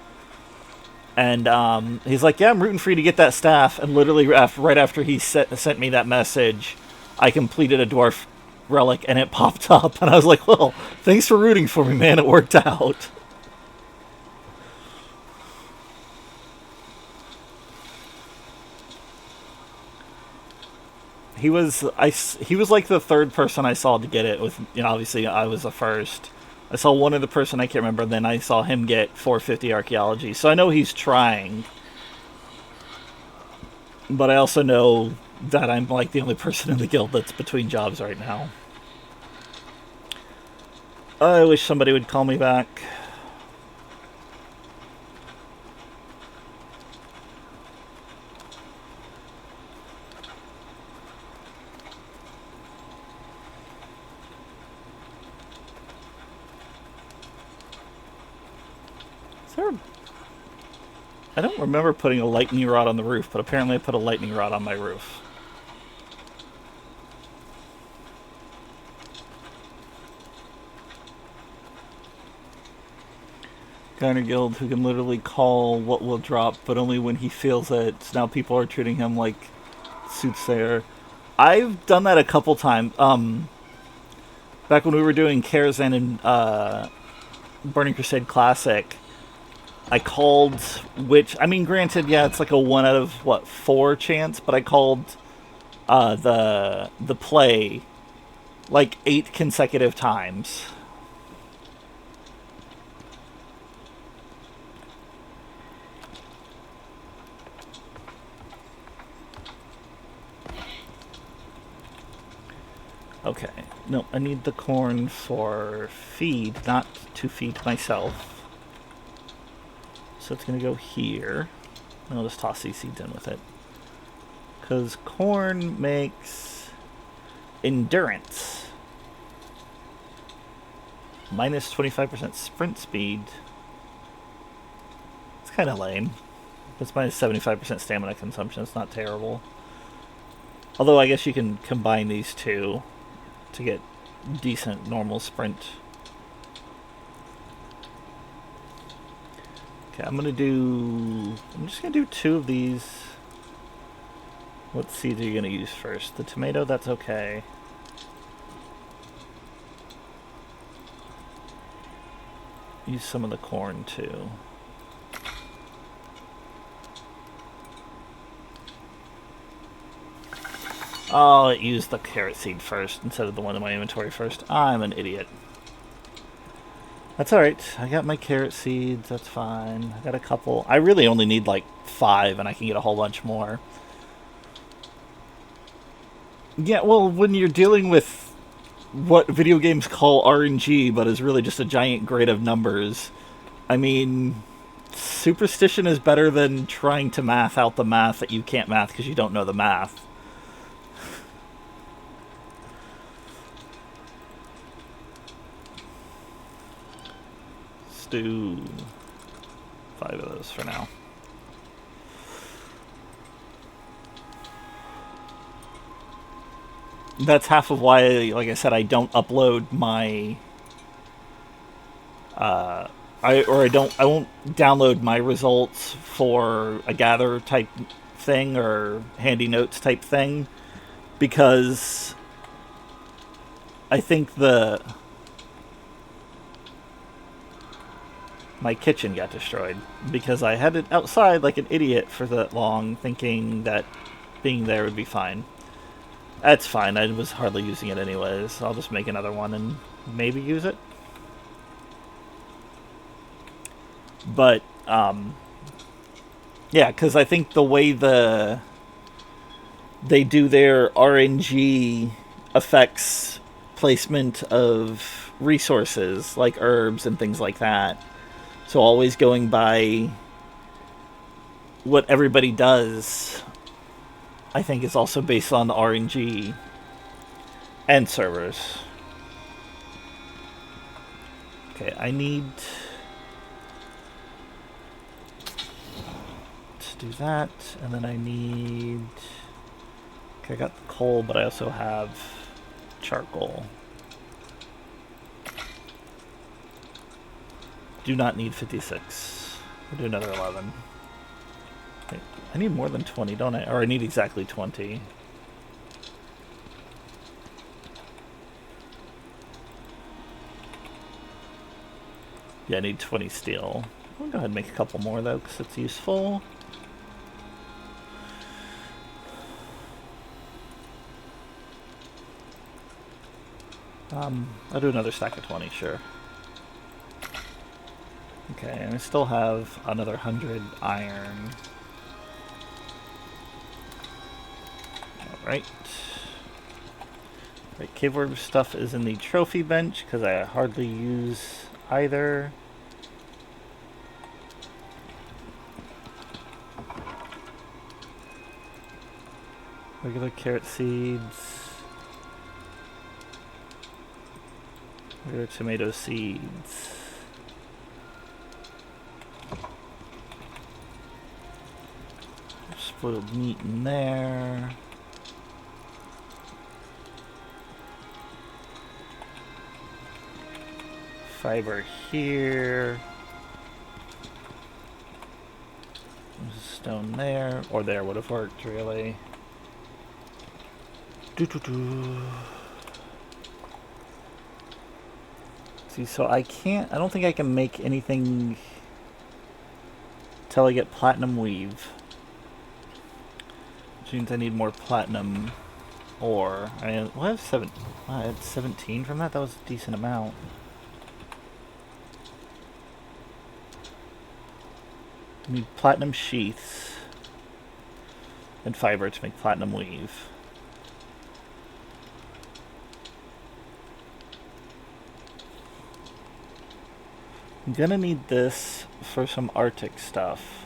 And he's like, yeah, I'm rooting for you to get that staff. And literally right after he sent me that message, I completed a dwarf relic, and it popped up. And I was like, well, thanks for rooting for me, man. It worked out. He was like the third person I saw to get it. With obviously I was the first. I saw one other person I can't remember. Then I saw him get 450 archaeology. So I know he's trying, but I also know that I'm like the only person in the guild that's between jobs right now. I wish somebody would call me back. I don't remember putting a lightning rod on the roof, but apparently I put a lightning rod on my roof. Guy in our guild who can literally call what will drop, but only when he feels it. So now people are treating him like soothsayer. I've done that a couple times. Back when we were doing Karazhan and Burning Crusade Classic, I called, granted, yeah, it's like a 1 out of 4 chance, but I called the play like 8 consecutive times. Okay, no, I need the corn for feed, not to feed myself. So it's going to go here. I'll just toss these seeds in with it. Because corn makes endurance. Minus 25% sprint speed. It's kind of lame. It's minus 75% stamina consumption. It's not terrible. Although I guess you can combine these two to get decent normal sprint. Okay, I'm just gonna do 2 of these. What seeds are you gonna use first? The tomato, that's okay. use some of the corn too. Oh, it used the carrot seed first instead of the one in my inventory first. I'm an idiot. That's alright. I got my carrot seeds. That's fine. I got a couple. I really only need like 5 and I can get a whole bunch more. Yeah, well, when you're dealing with what video games call RNG, but is really just a giant grid of numbers, I mean, superstition is better than trying to math out the math that you can't math because you don't know the math. Let's do 5 of those for now. That's half of why, like I said, I don't upload my I won't download my results for a gather type thing or handy notes type thing because I think my kitchen got destroyed because I had it outside like an idiot for that long, thinking that being there would be fine. That's fine. I was hardly using it anyways. I'll just make another one and maybe use it. But, yeah, because I think the way they do their RNG affects placement of resources, like herbs and things like that. So always going by what everybody does, I think is also based on the RNG and servers. Okay, I need to do that, and then I need... Okay, I got the coal, but I also have charcoal. Do not need 56. We'll do another 11. Wait, I need more than 20, don't I? Or I need exactly 20. Yeah, I need 20 steel. I'll go ahead and make a couple more, though, because it's useful. I'll do another stack of 20, sure. Okay, and I still have another 100 iron. Alright. Right, cave orb stuff is in the trophy bench, because I hardly use either. Regular carrot seeds. Regular tomato seeds. Spoiled meat in there. Fiber here. There's a stone there. Or there would have worked, really. See, so I don't think I can make anything till I get platinum weave. Which means I need more platinum ore. I had 17 from that? That was a decent amount. I need platinum sheaths and fiber to make platinum weave. I'm gonna need this for some Arctic stuff,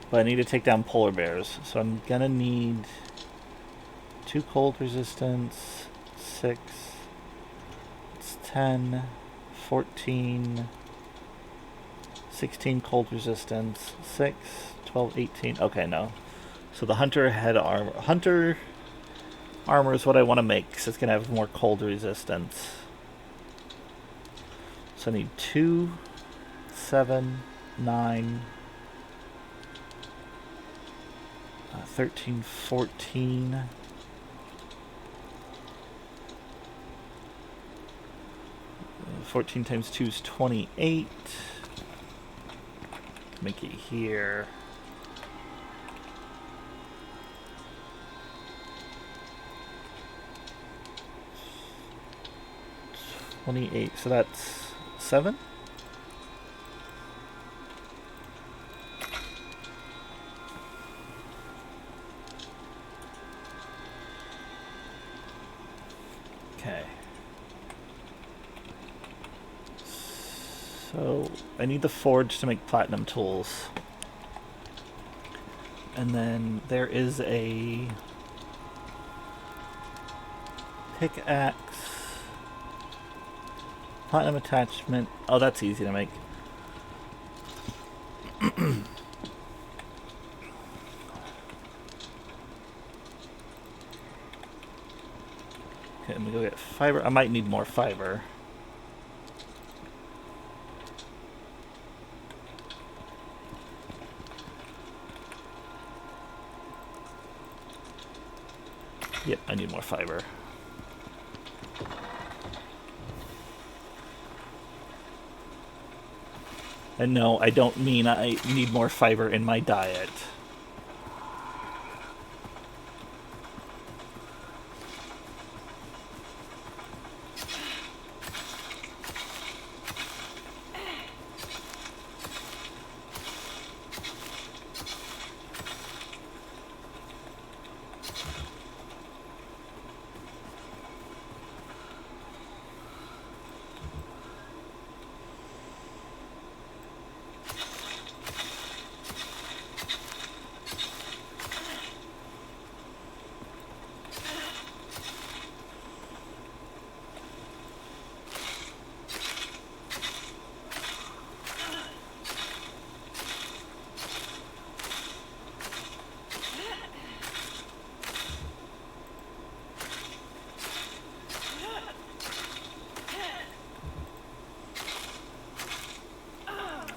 but I need to take down polar bears, so I'm gonna need 2 cold resistance, 6, it's 10, 14, 16 cold resistance, 6, 12, 18, okay, no. So the hunter armor is what I want to make, because it's gonna have more cold resistance. So I need 2, 7, 9, 13, 14, 15, 14 times 2 is 28. Make it here. $28, so that's 7? Okay. So I need the forge to make platinum tools. And then there is a pickaxe, platinum attachment. Oh, that's easy to make. Okay, let me go get fiber. I might need more fiber. Yep, I need more fiber. And no, I don't mean I need more fiber in my diet.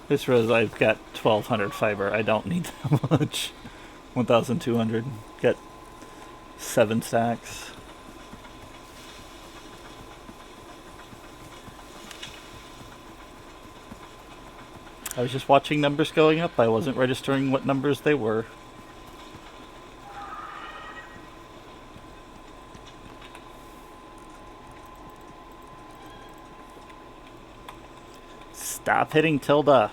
This rows I've got 1200 fiber. I don't need that much. 1200. Get 7 stacks. I was just watching numbers going up. I wasn't registering what numbers they were. Stop hitting tilde.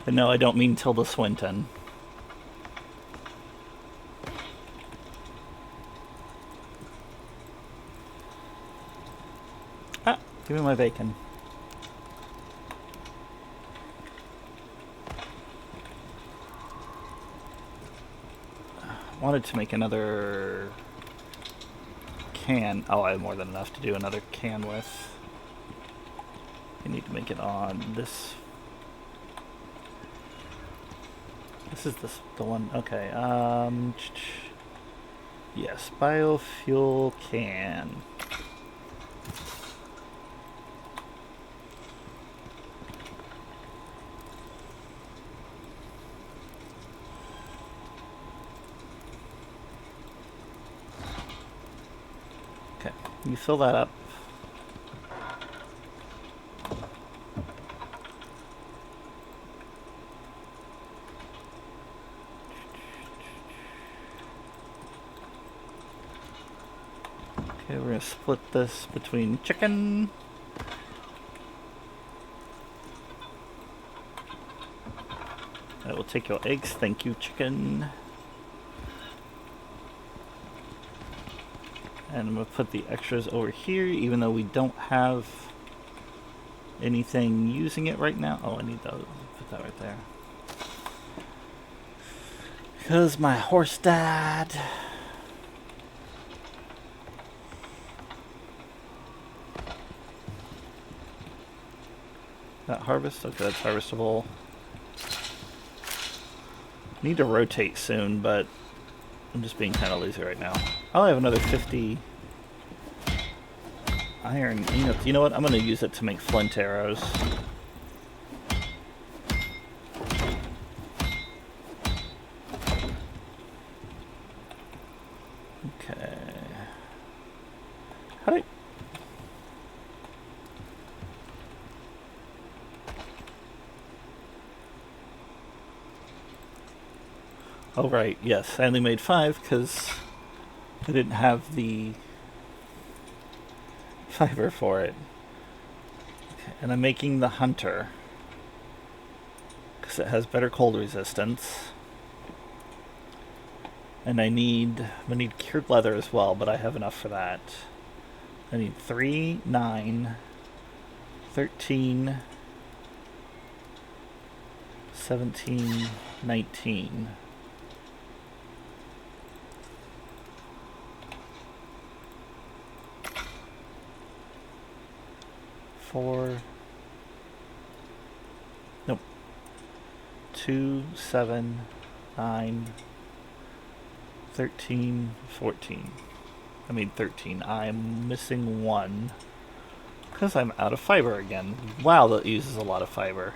And no, I don't mean Tilda Swinton. Ah, give me my bacon. Wanted to make another can. Oh, I have more than enough to do another can with. I need to make it on this. This is the one. Okay. Yes, biofuel can. Okay, you fill that up. Okay, we're gonna split this between chicken. I will take your eggs, thank you, chicken. And I'm gonna put the extras over here, even though we don't have anything using it right now. Oh, I need those. Put that right there. Because my horse died. That harvest? Okay, that's harvestable. Need to rotate soon, but I'm just being kind of lazy right now. I'll have another 50 iron ingots. You know what? I'm going to use it to make flint arrows. Okay. Oh, right, yes. I only made 5 because I didn't have the fiber for it. Okay, and I'm making the hunter because it has better cold resistance. And I need cured leather as well, but I have enough for that. I need 3, 9, 13, 17, 19. Four. Nope. 2, 7, 9, 13, 14. I made 13. I'm missing 1. Because I'm out of fiber again. Wow, that uses a lot of fiber.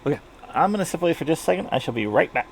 Okay, I'm going to step away for just a second. I shall be right back.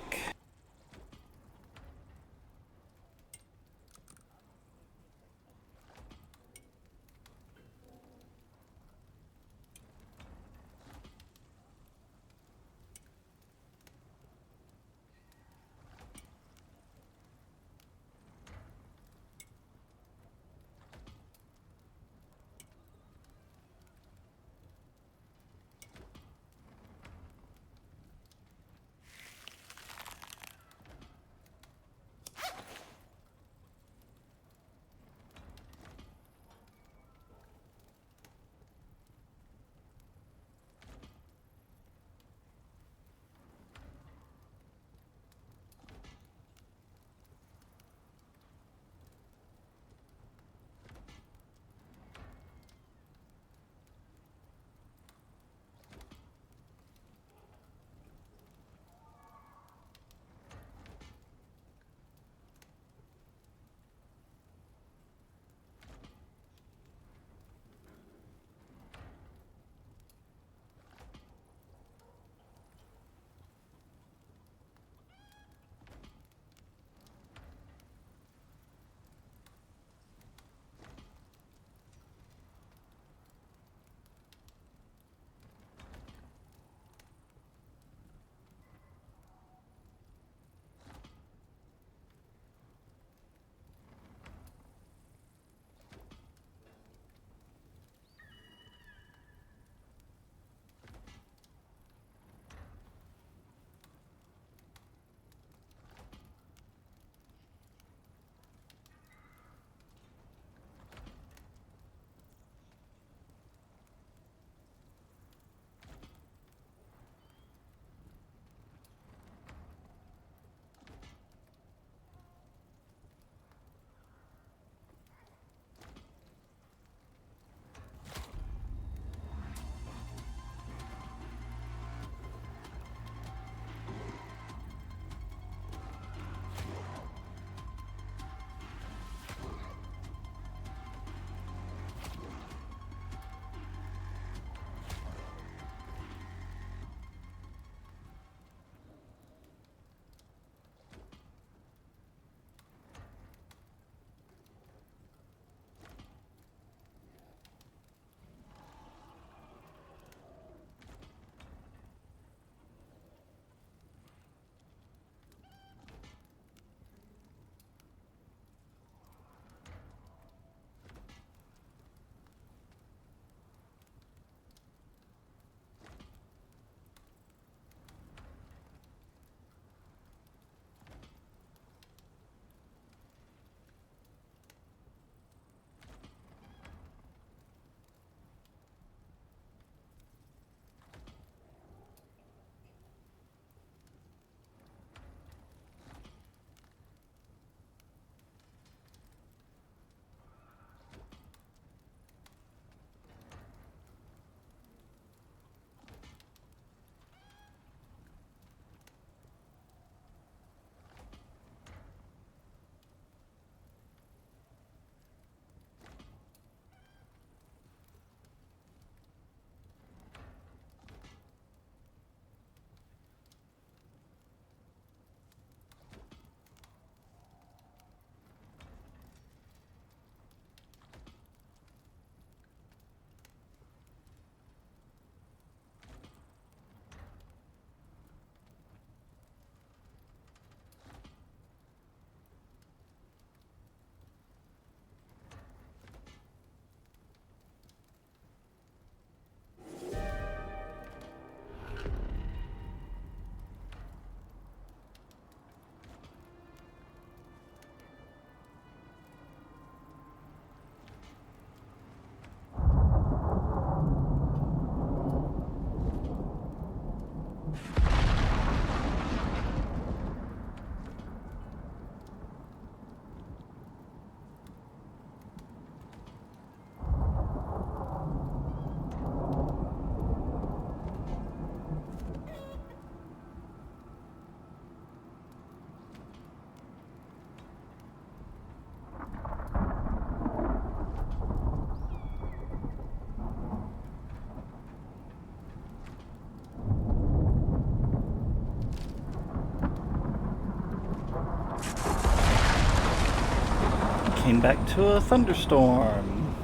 came back to a thunderstorm.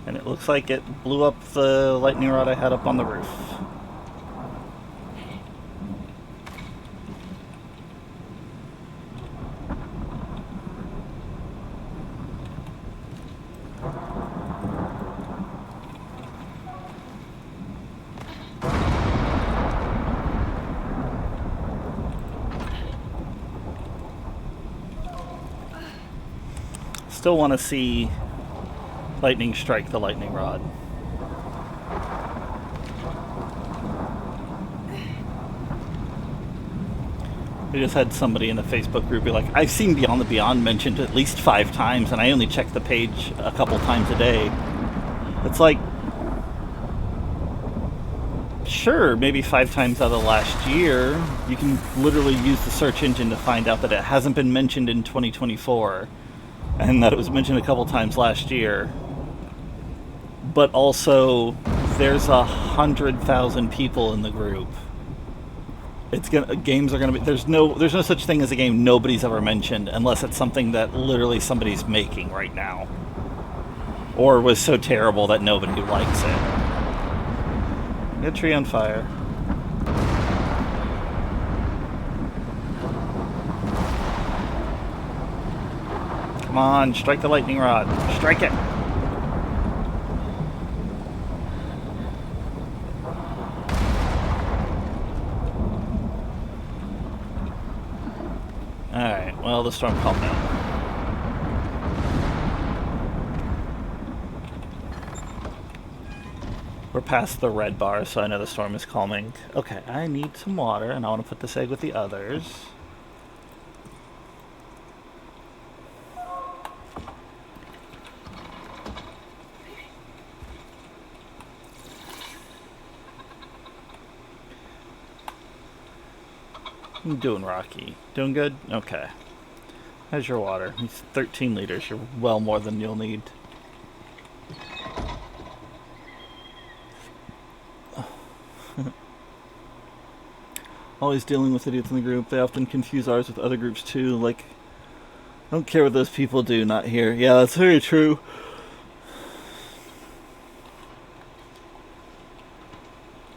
And it looks like it blew up the lightning rod I had up on the roof. Still want to see lightning strike the lightning rod. We just had somebody in the Facebook group be like, I've seen Beyond the Beyond mentioned at least 5 times, and I only check the page a couple times a day. It's like, sure, maybe 5 times out of the last year. You can literally use the search engine to find out that it hasn't been mentioned in 2024, and that it was mentioned a couple times last year. But also, there's 100,000 people in the group. Games are gonna be, there's no such thing as a game nobody's ever mentioned unless it's something that literally somebody's making right now, or was so terrible that nobody likes it. Get a tree on fire. Come on, strike the lightning rod. Strike it. Alright, well, the storm calmed down. We're past the red bar, so I know the storm is calming. Okay, I need some water, and I want to put this egg with the others. I'm doing Rocky. Doing good? Okay. How's your water? It's 13 liters. You're well more than you'll need. Always dealing with idiots in the group. They often confuse ours with other groups too. Like, I don't care what those people do, not here. Yeah, that's very true.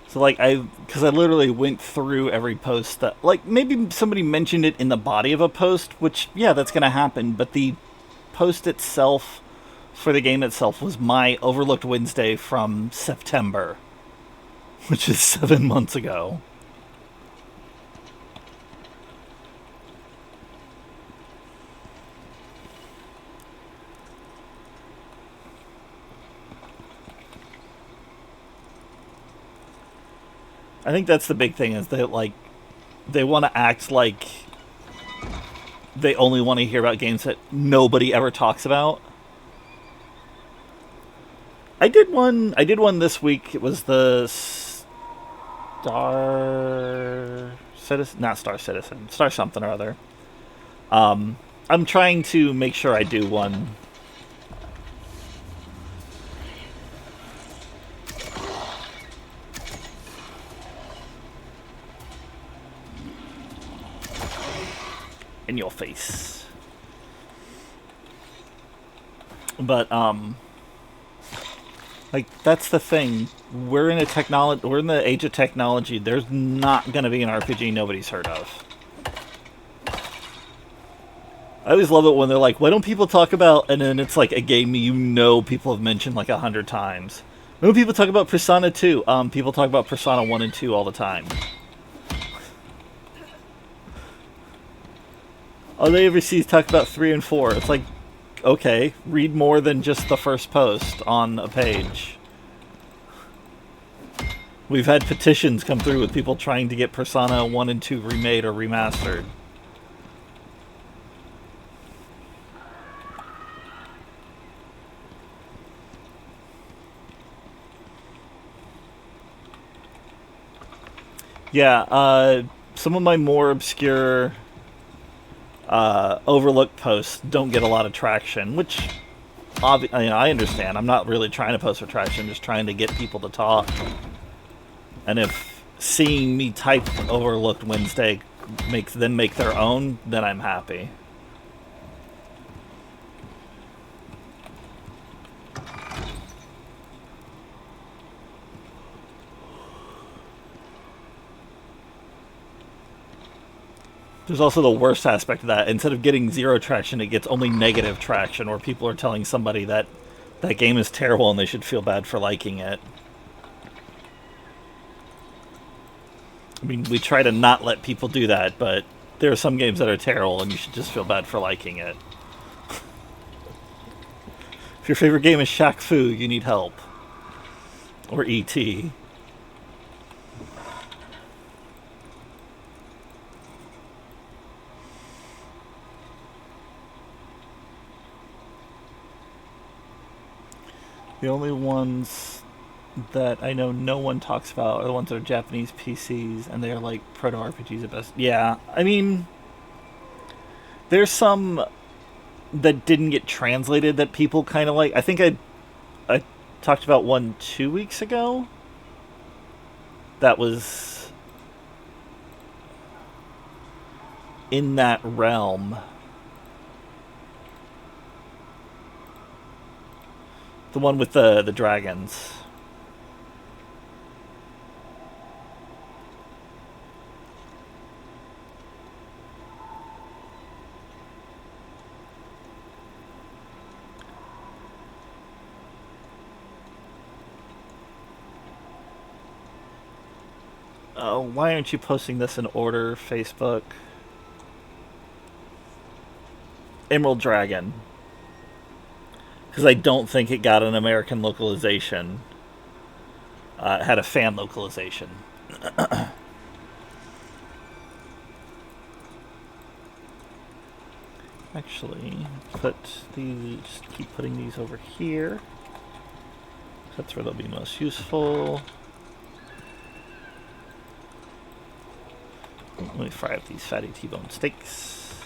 So, like, because I literally went through every post that, like, maybe somebody mentioned it in the body of a post, which, yeah, that's going to happen, but the post itself for the game itself was my Overlooked Wednesday from September, which is 7 months ago. I think that's the big thing, is that, like, they want to act like they only want to hear about games that nobody ever talks about. I did one this week. It was the Star Citizen, not Star Citizen, Star something or other. I'm trying to make sure I do one. In your face. But like, that's the thing. We're in the age of technology. There's not going to be an RPG nobody's heard of. I always love it when they're like, why don't people talk about, and then it's like a game people have mentioned like 100 times. When people talk about Persona 2, people talk about Persona 1 and 2 all the time. All they ever see is talk about 3 and 4. It's like, okay, read more than just the first post on a page. We've had petitions come through with people trying to get Persona 1 and 2 remade or remastered. Yeah, some of my more obscure overlooked posts don't get a lot of traction, which I understand. I'm not really trying to post for traction, I'm just trying to get people to talk. And if seeing me type overlooked Wednesday makes them make their own, then I'm happy. There's also the worst aspect of that. Instead of getting zero traction, it gets only negative traction, where people are telling somebody that that game is terrible and they should feel bad for liking it. I mean, we try to not let people do that, but there are some games that are terrible and you should just feel bad for liking it. If your favorite game is Shaq Fu, you need help. Or E.T. The only ones that I know no one talks about are the ones that are Japanese PCs, and they're like proto RPGs at best. Yeah, I mean, there's some that didn't get translated that people kind of like. I think I talked about one 2 weeks ago. That was in that realm. The one with the dragons. Why aren't you posting this in order, Facebook? Emerald Dragon. Because I don't think it got an American localization. It had a fan localization. Actually, just keep putting these over here. That's where they'll be most useful. Let me fry up these fatty T-bone steaks.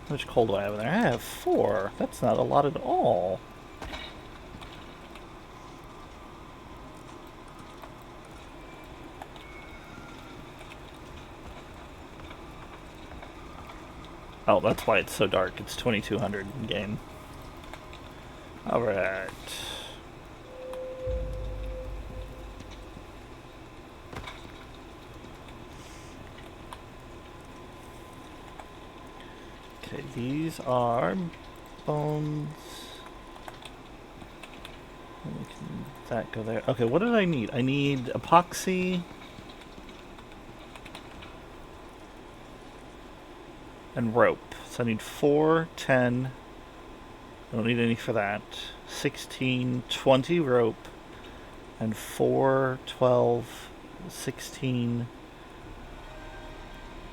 How much coal do I have in there? I have 4. That's not a lot at all. Oh, that's why it's so dark. It's 2200 in game. Alright. Okay, these are bones. Can that go there? Okay, what did I need? I need epoxy and rope. So I need 4, 10. I don't need any for that. 16, 20 rope, and 4, 12, 16,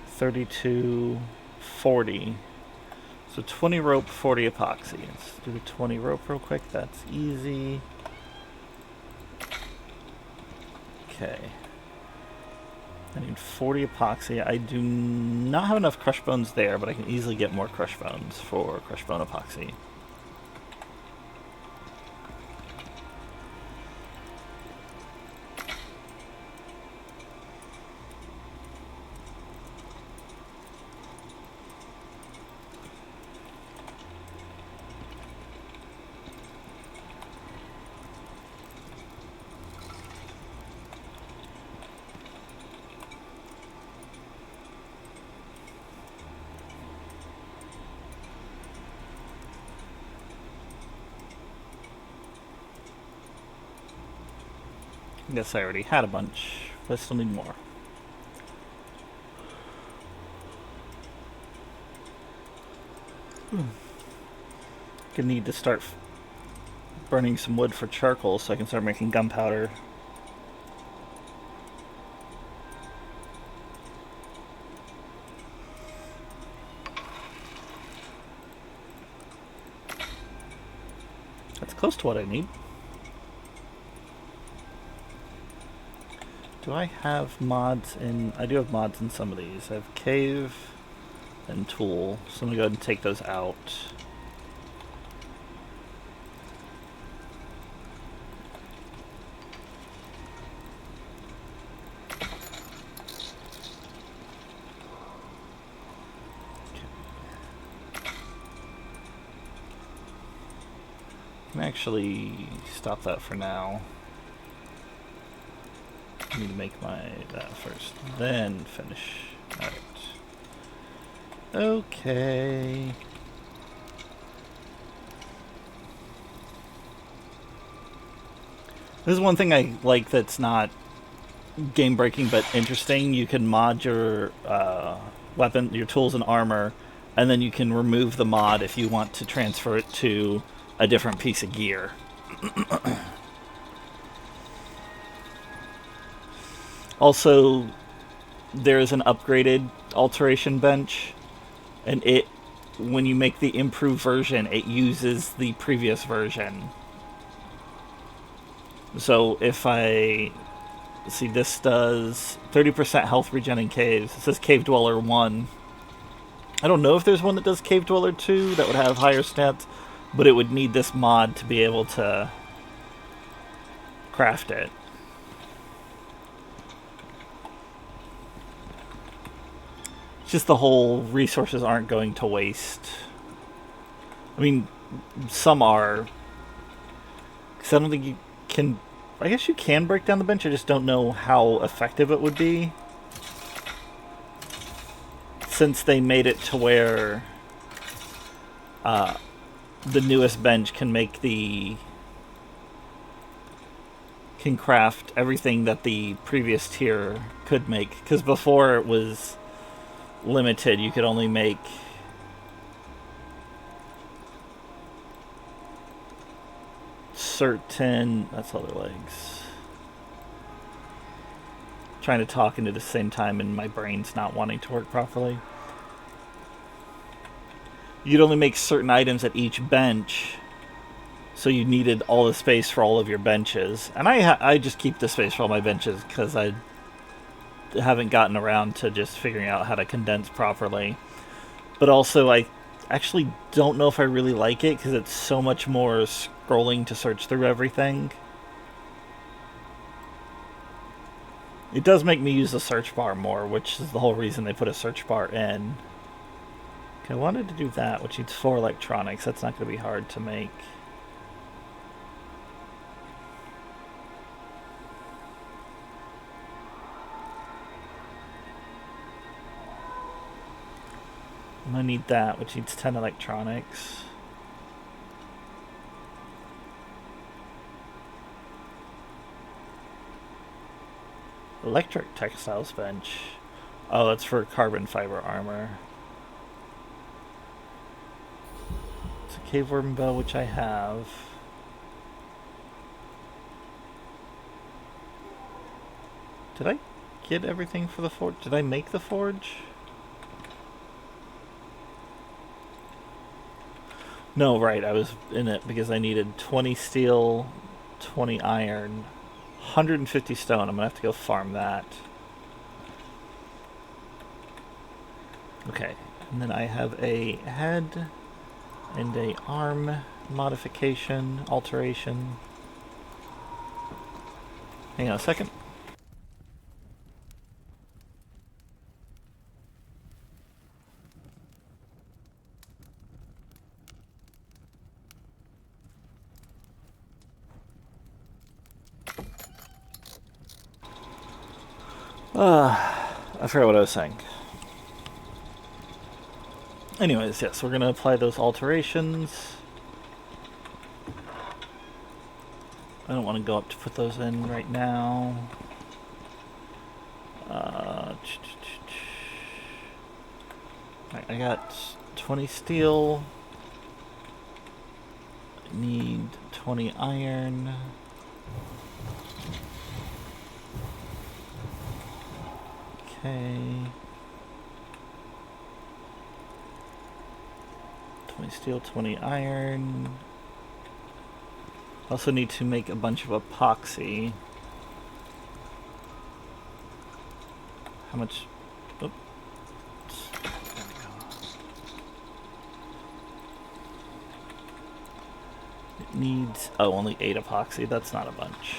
32, 40. So 20 rope, 40 epoxy. Let's do the 20 rope real quick. That's easy. Okay. I need 40 epoxy. I do not have enough crush bones there, but I can easily get more crush bones for crush bone epoxy. I guess I already had a bunch, but I still need more. Gonna need to start burning some wood for charcoal so I can start making gunpowder. close to what I need. Do I have mods in... I do have mods in some of these. I have cave and tool, so I'm going to go ahead and take those out. I can actually stop that for now. I need to make that first, then finish. Alright. Okay. This is one thing I like that's not game breaking but interesting. You can mod your weapon, your tools and armor, and then you can remove the mod if you want to transfer it to a different piece of gear. Also, there is an upgraded alteration bench, and when you make the improved version, it uses the previous version. So if I see, this does 30% health regen in caves. It says Cave Dweller 1. I don't know if there's one that does Cave Dweller 2 that would have higher stats, but it would need this mod to be able to craft it. It's just the whole resources aren't going to waste. I mean, some are. Because I don't think you can... I guess you can break down the bench, I just don't know how effective it would be. Since they made it to where the newest bench can craft everything that the previous tier could make. Because before it was limited, you could only make certain... That's other legs. Trying to talk into the same time and my brain's not wanting to work properly. You'd only make certain items at each bench, so you needed all the space for all of your benches. And I just keep the space for all my benches because I haven't gotten around to just figuring out how to condense properly. But also, I actually don't know if I really like it because it's so much more scrolling to search through everything. It does make me use the search bar more, which is the whole reason they put a search bar in. Okay, I wanted to do that, which needs 4 electronics. That's not going to be hard to make. I'm going to need that, which needs 10 electronics. Electric textiles bench. Oh, that's for carbon fiber armor. It's a cave worm bow, which I have. Did I get everything for the forge? Did I make the forge? No, right, I was in it because I needed 20 steel, 20 iron, 150 stone. I'm gonna have to go farm that. Okay, and then I have a head and a arm modification, alteration. Hang on a second. I forgot what I was saying. Anyways, yes, we're going to apply those alterations. I don't want to go up to put those in right now. I got 20 steel. I need 20 iron. Okay. 20 steel, 20 iron. Also need to make a bunch of epoxy. How much? Oops. There we go. It needs... Oh, only 8 epoxy. That's not a bunch.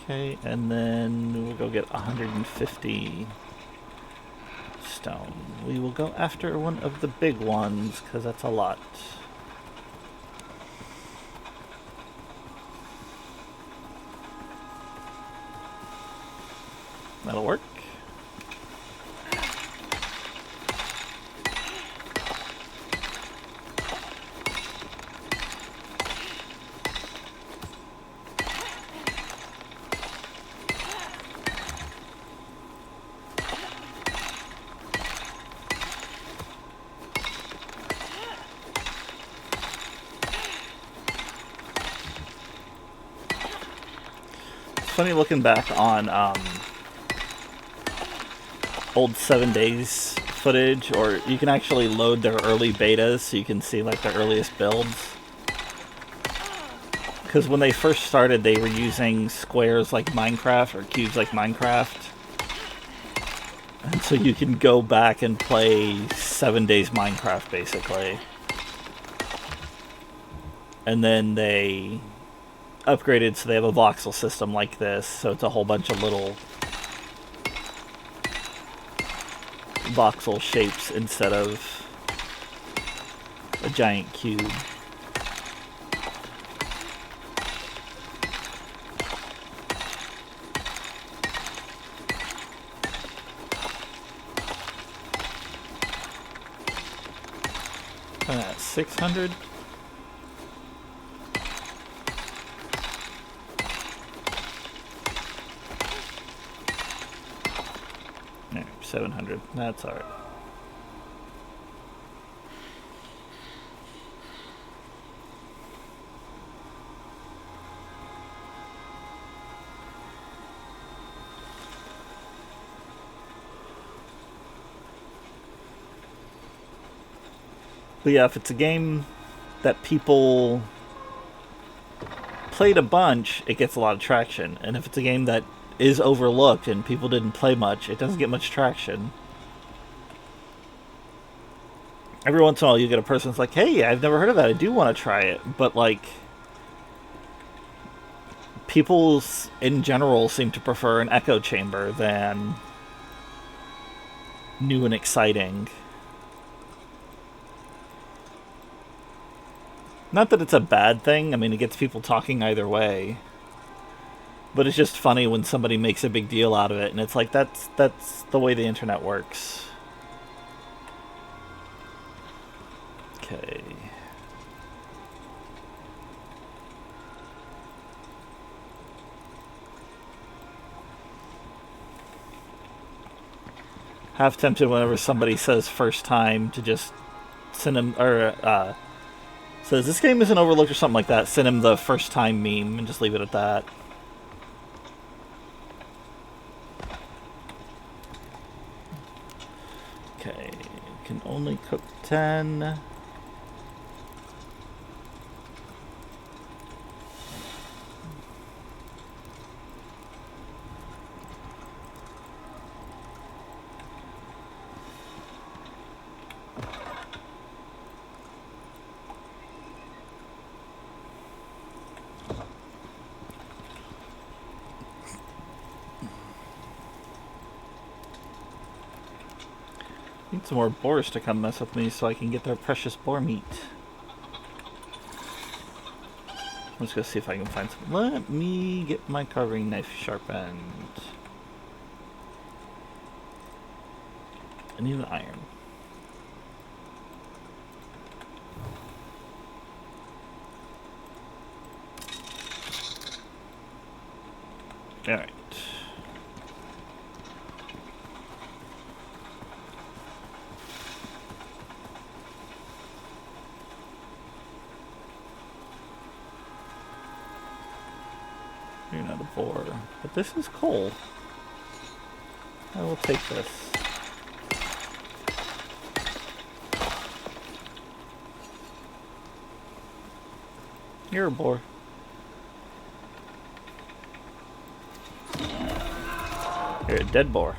Okay, and then we'll go get 150 stone. We will go after one of the big ones, because that's a lot. That'll work. It's funny looking back on old 7 Days footage, or you can actually load their early betas so you can see like their earliest builds. Because when they first started, they were using squares like Minecraft or cubes like Minecraft. And so you can go back and play 7 Days Minecraft basically. And then they upgraded so they have a voxel system like this, so it's a whole bunch of little voxel shapes instead of a giant cube. At 600. No, 700. That's alright. But yeah, if it's a game that people played a bunch, it gets a lot of traction. And if it's a game that is overlooked and people didn't play much, it doesn't get much traction. Every once in a while you get a person that's like, hey, I've never heard of that, I do want to try it. But like, people in general seem to prefer an echo chamber than new and exciting. Not that it's a bad thing, I mean, it gets people talking either way. But it's just funny when somebody makes a big deal out of it, and it's like, that's the way the internet works. Okay. Half tempted whenever somebody says first time to just send them, or says this game isn't overlooked or something like that, send him the first time meme and just leave it at that. Okay, can only cook 10. Need some more boars to come mess with me so I can get their precious boar meat. Let's go see if I can find some. Let me get my carving knife sharpened. I need an iron. Alright. You're not a boar. But this is coal. I will take this. You're a boar. You're a dead boar.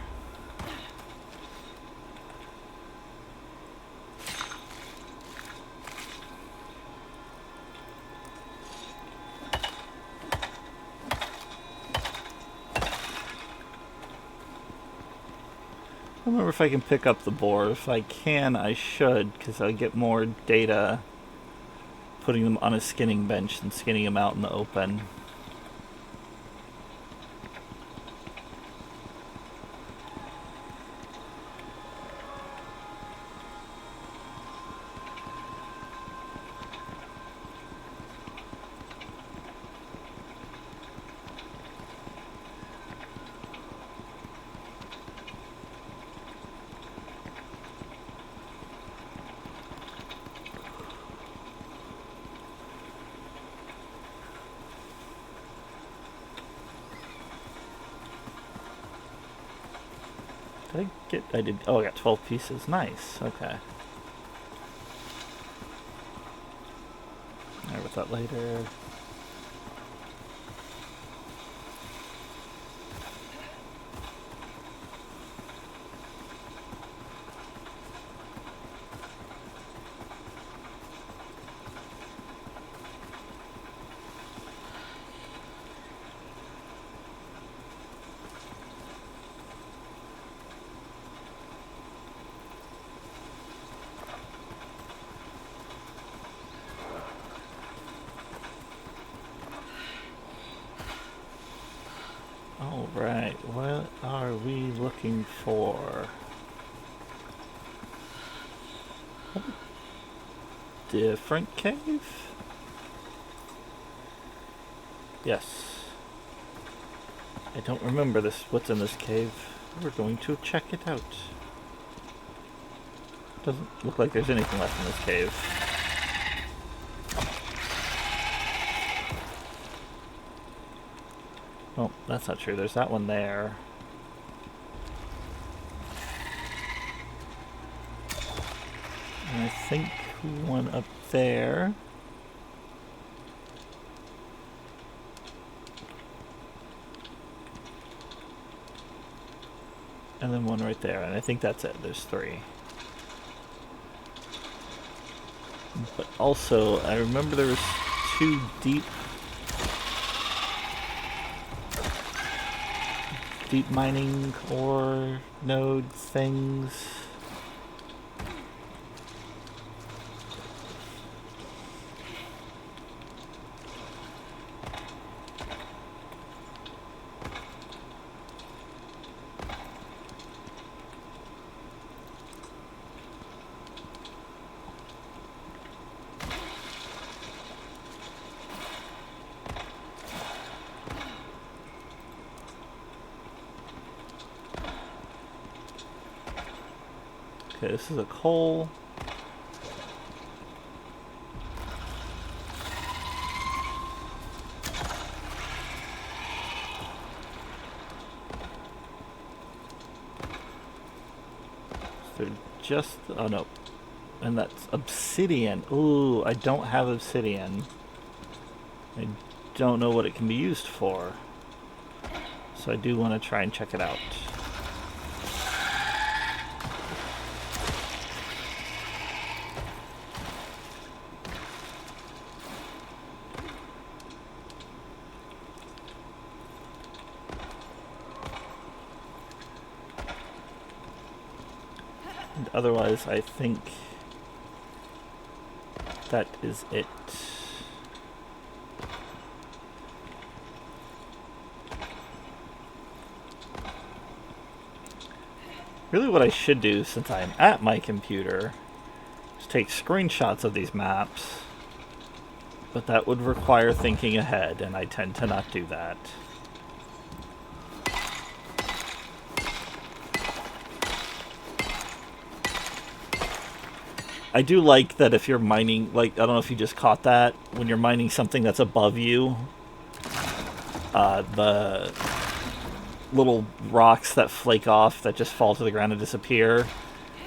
I don't remember if I can pick up the boar. If I can, I should, because I get more data putting them on a skinning bench than skinning them out in the open. I did. Oh, I got 12 pieces. Nice. Okay. Alright, with that later. Alright, what are we looking for? Different cave? Yes. I don't remember what's in this cave. We're going to check it out. Doesn't look like there's anything left in this cave. Oh, that's not true. There's that one there. And I think one up there. And then one right there. And I think that's it. There's 3. But also, I remember there was 2 deep mining ore node things. Okay, this is a coal. So just, oh no. And that's obsidian. Ooh, I don't have obsidian. I don't know what it can be used for. So I do want to try and check it out. And otherwise, I think that is it. Really what I should do, since I'm at my computer, is take screenshots of these maps. But that would require thinking ahead, and I tend to not do that. I do like that if you're mining, like, I don't know if you just caught that, when you're mining something that's above you, the little rocks that flake off that just fall to the ground and disappear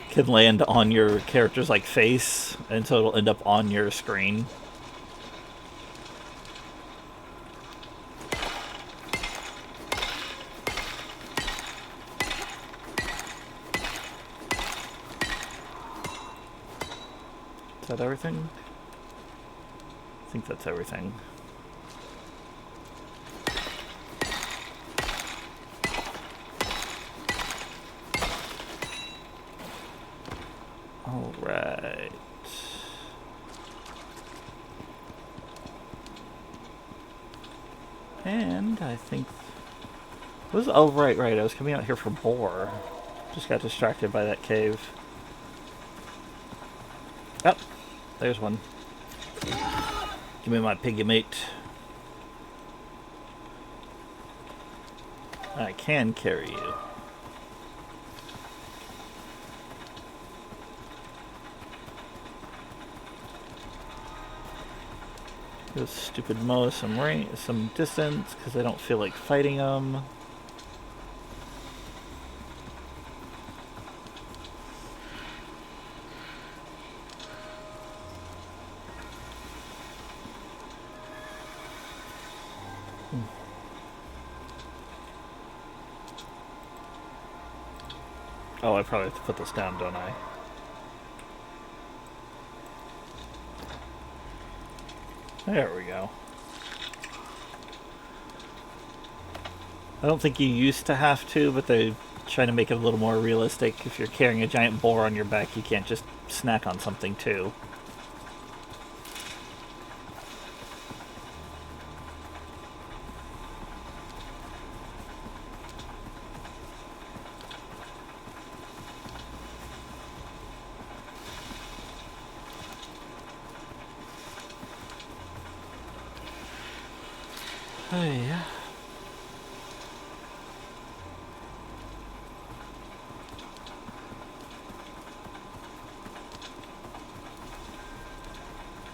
can land on your character's, like, face, and so it'll end up on your screen. Is that everything? I think that's everything. Alright. And I think... oh, right. I was coming out here for boar. Just got distracted by that cave. Oh, there's one. Give me my piggy mate. I can carry you. This stupid Moa some distance because I don't feel like fighting them. Oh, I probably have to put this down, don't I? There we go. I don't think you used to have to, but they try to make it a little more realistic. If you're carrying a giant boar on your back, you can't just snack on something too. Oh yeah.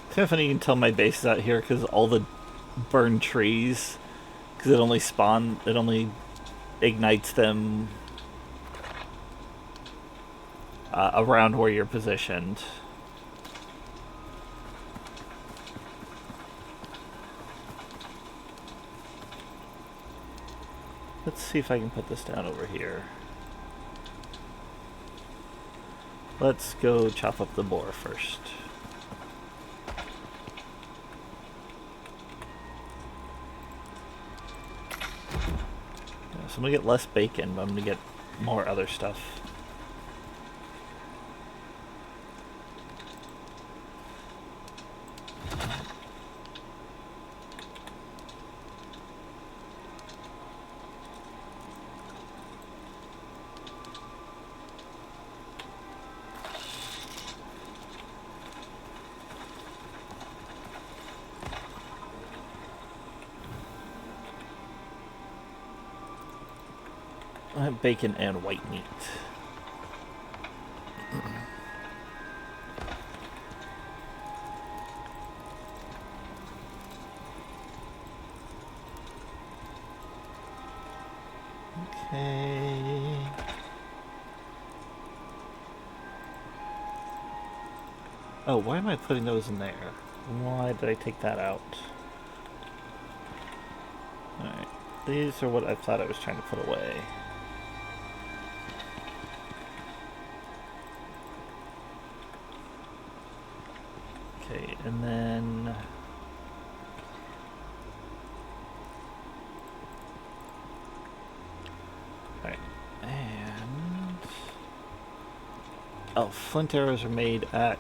It's kind of funny you can tell my base is out here because all the burned trees, because it only ignites them around where you're positioned. Let's see if I can put this down over here. Let's go chop up the boar first. Yeah, so I'm gonna get less bacon, but I'm gonna get more other stuff. I have bacon and white meat. Okay. Oh, why am I putting those in there? Why did I take that out? Alright. These are what I thought I was trying to put away. Okay, and then... Alright, and... Oh, flint arrows are made at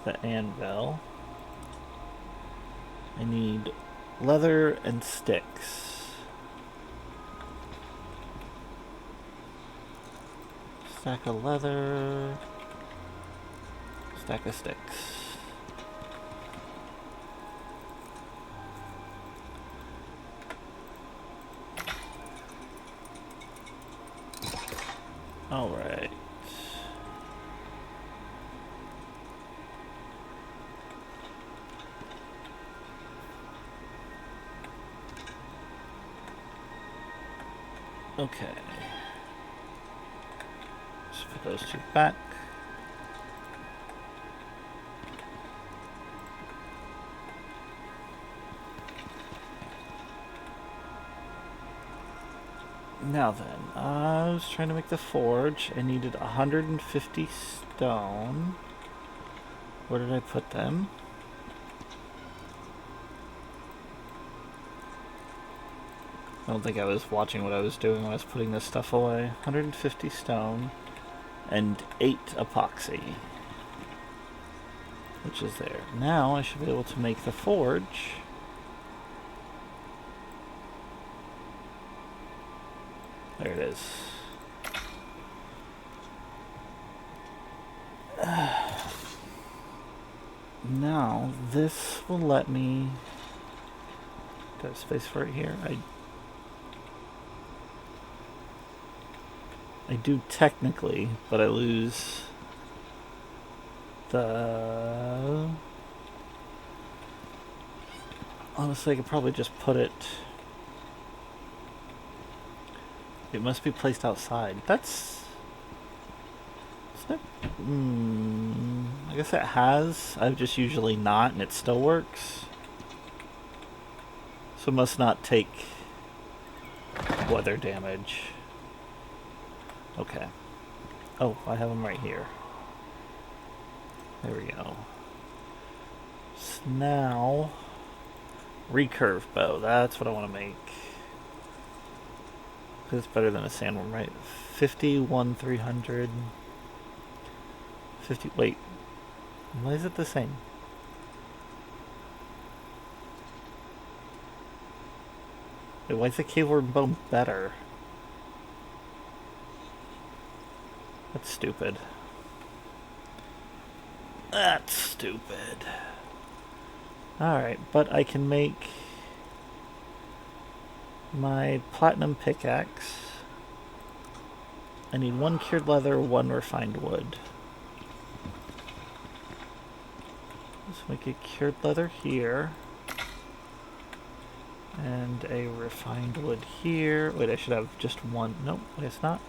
the anvil. I need leather and sticks. Stack of leather... Stack of sticks. Alright. Okay. Just put those two back. Now then, I was trying to make the forge. I needed 150 stone. Where did I put them? I don't think I was watching what I was doing when I was putting this stuff away. 150 stone and 8 epoxy, which is there. Now I should be able to make the forge. There it is. Now this will let me... Do I have space for it here? I do technically, but I lose the... Honestly, I could probably just put it... It must be placed outside. That's... I guess it has. I've just usually not, and it still works. So it must not take weather damage. Okay. Oh, I have them right here. There we go. So now, recurve bow. That's what I want to make. Because it's better than a sandworm, right? 51, 300. 50. Wait. Why is it the same? Wait, why is the caveworm bow better? That's stupid. That's stupid. Alright, but I can make my platinum pickaxe. I need 1 cured leather, 1 refined wood. Let's make a cured leather here. And a refined wood here. Wait, I should have just 1. Nope, I guess not.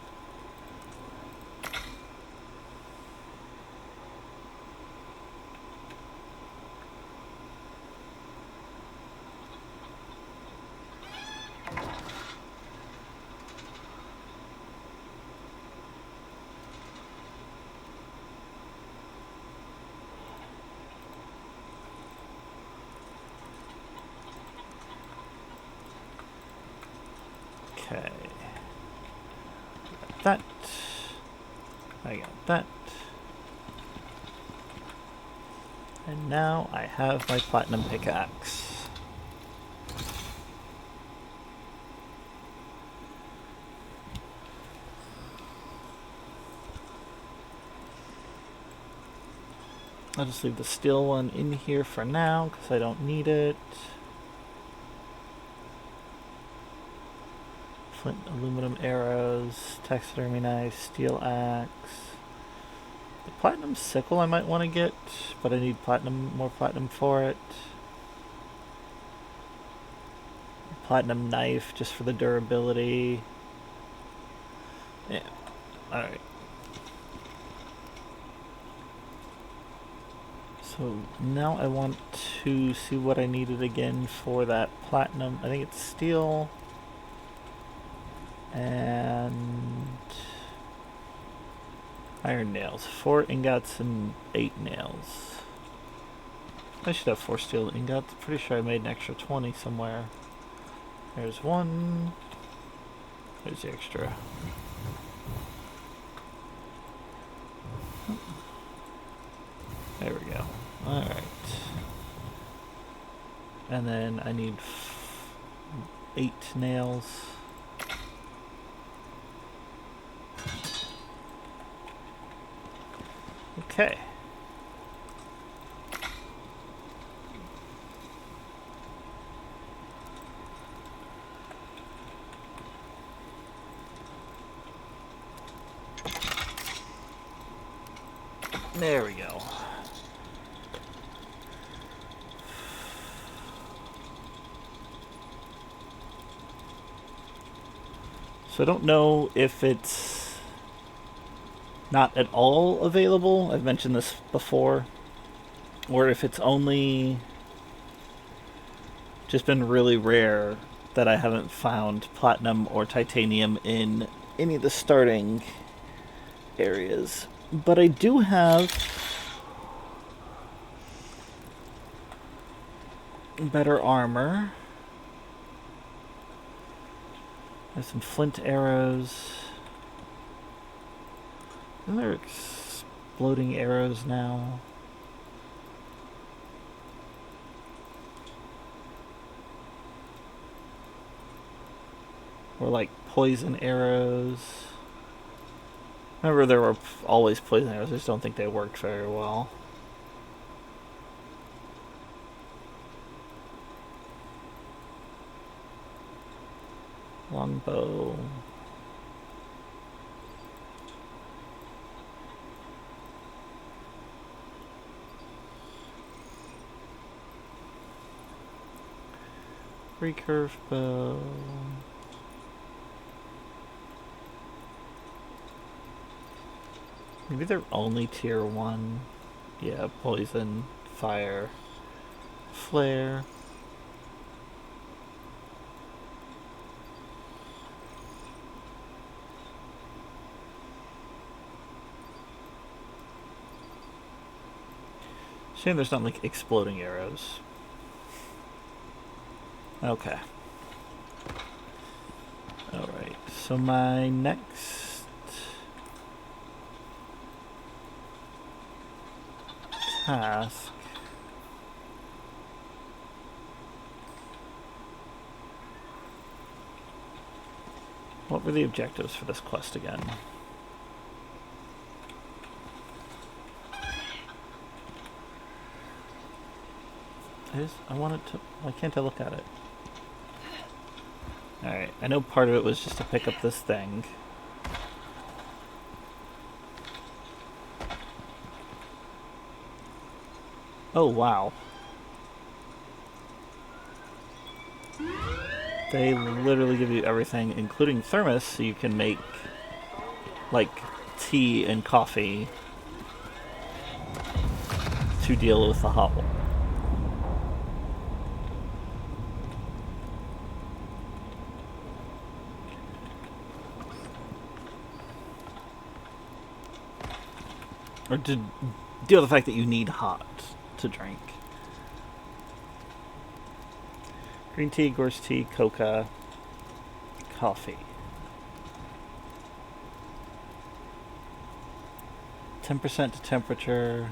Okay. Got that. I got that. And now I have my platinum pickaxe. I'll just leave the steel one in here for now because I don't need it. Flint, aluminum arrows, taxidermy knife, steel axe. The platinum sickle I might want to get, but I need more platinum for it. Platinum knife just for the durability. Yeah, alright. So now I want to see what I needed again for that platinum. I think it's steel. And iron nails. 4 ingots and 8 nails. I should have 4 steel ingots. Pretty sure I made an extra 20 somewhere. There's 1. There's the extra. There we go. Alright. And then I need 8 nails. Okay. There we go. So I don't know if it's not at all available, I've mentioned this before, or if it's only just been really rare that I haven't found platinum or titanium in any of the starting areas. But I do have better armor. There's some flint arrows. Isn't there exploding arrows now? Or like poison arrows. Remember, there were always poison arrows. I just don't think they worked very well. Longbow. Recurve bow. Maybe they're only tier 1. Yeah, poison, fire, flare. Shame there's not like exploding arrows. Okay. Alright, so my next task what were the objectives for this quest again? I wanted to. Why can't I look at it? Alright, I know part of it was just to pick up this thing. Oh, wow. They literally give you everything, including thermos, so you can make, like, tea and coffee to deal with the hot water. Or to deal with the fact that you need hot to drink. Green tea, gorse tea, coca, coffee. 10% to temperature.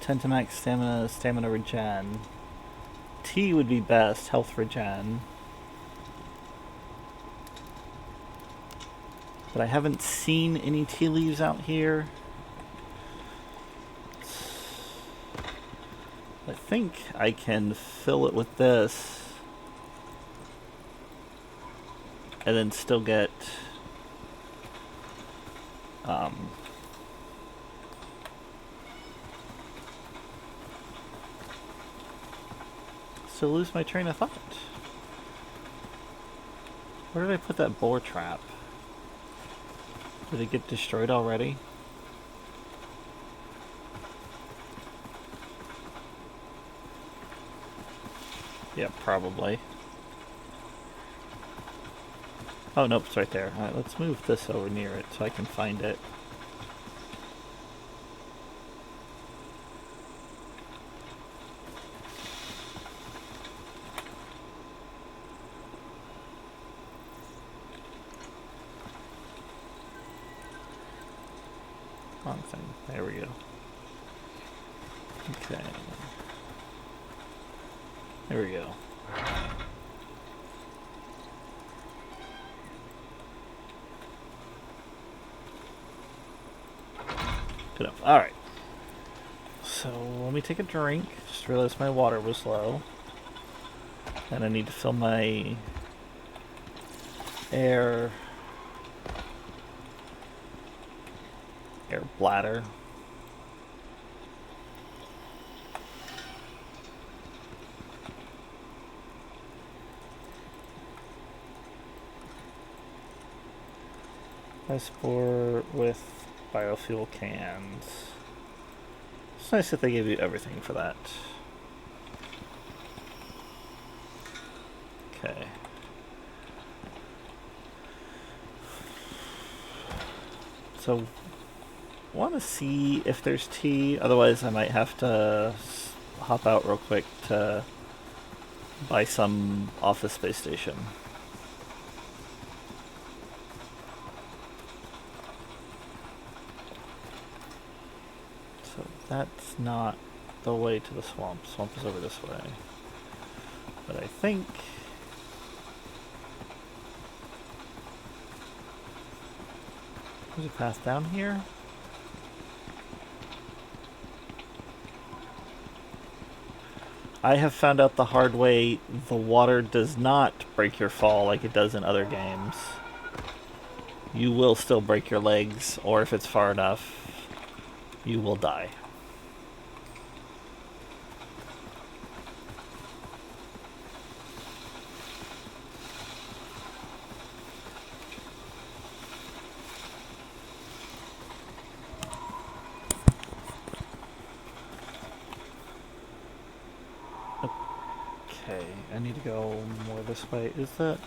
10 to max stamina, stamina regen. Tea would be best, health regen. But I haven't seen any tea leaves out here. I think I can fill it with this and then still get still lose my train of thought. Where did I put that boar trap? Did it get destroyed already? Yeah, probably. Oh, nope, it's right there. Alright, let's move this over near it so I can find it. Wrong thing. There we go. Okay. There we go. Good enough. Alright. So, let me take a drink. Just realized my water was low. And I need to fill my air bladder. Icepore with biofuel cans. It's nice that they give you everything for that. Okay. So, want to see if there's tea. Otherwise, I might have to hop out real quick to buy some off the space station. So that's not the way to the swamp. Swamp is over this way. But I think... There's a path down here? I have found out the hard way the water does not break your fall like it does in other games. You will still break your legs, or if it's far enough, you will die. Okay, I need to go more this way. Is that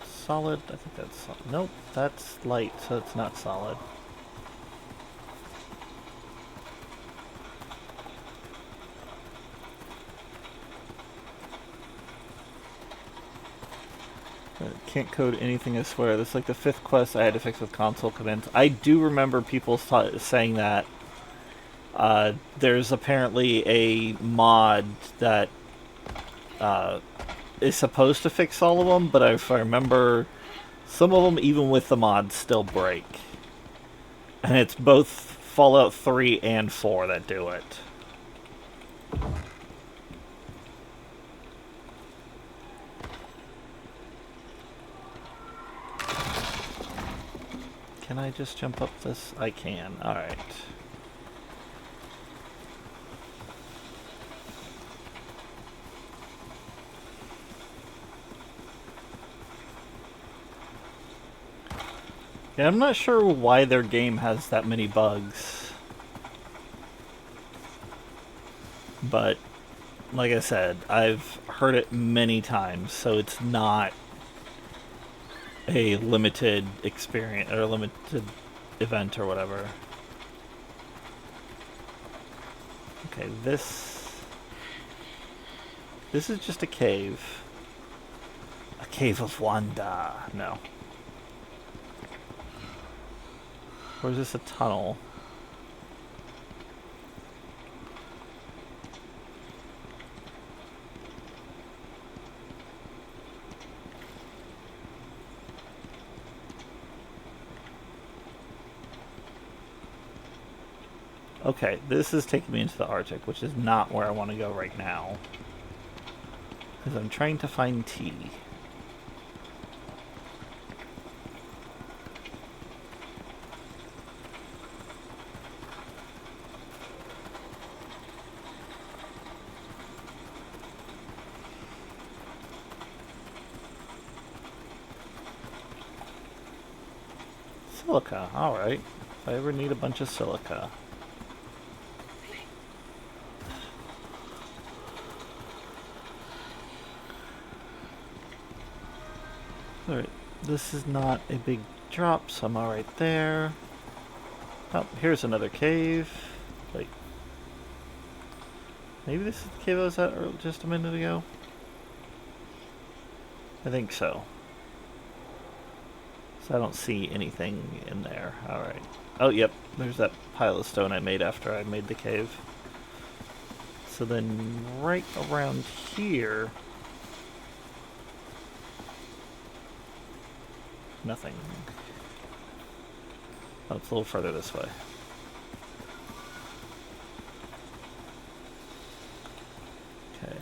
solid? I think that's solid. Nope, that's light, so it's not solid. Can't code anything, I swear. This is like the 5th quest I had to fix with console commands. I do remember people saying that. There's apparently a mod that is supposed to fix all of them, but if I remember, some of them, even with the mod, still break. And it's both Fallout 3 and 4 that do it. Can I just jump up this? I can. Alright. Yeah, I'm not sure why their game has that many bugs. But, like I said, I've heard it many times, so it's not a limited experience or a limited event or whatever. Okay, this is just a cave. A cave of wonder. No. Or is this a tunnel? Okay, this is taking me into the Arctic, which is not where I want to go right now. Because I'm trying to find tea. Silica, alright. If I ever need a bunch of silica. Alright, this is not a big drop, so I'm alright there. Oh, here's another cave. Wait. Maybe this is the cave I was at just a minute ago? I think so. So I don't see anything in there. Alright. Oh, yep. There's that pile of stone I made after I made the cave. So then right around here... Nothing. Oh, it's a little further this way. Okay.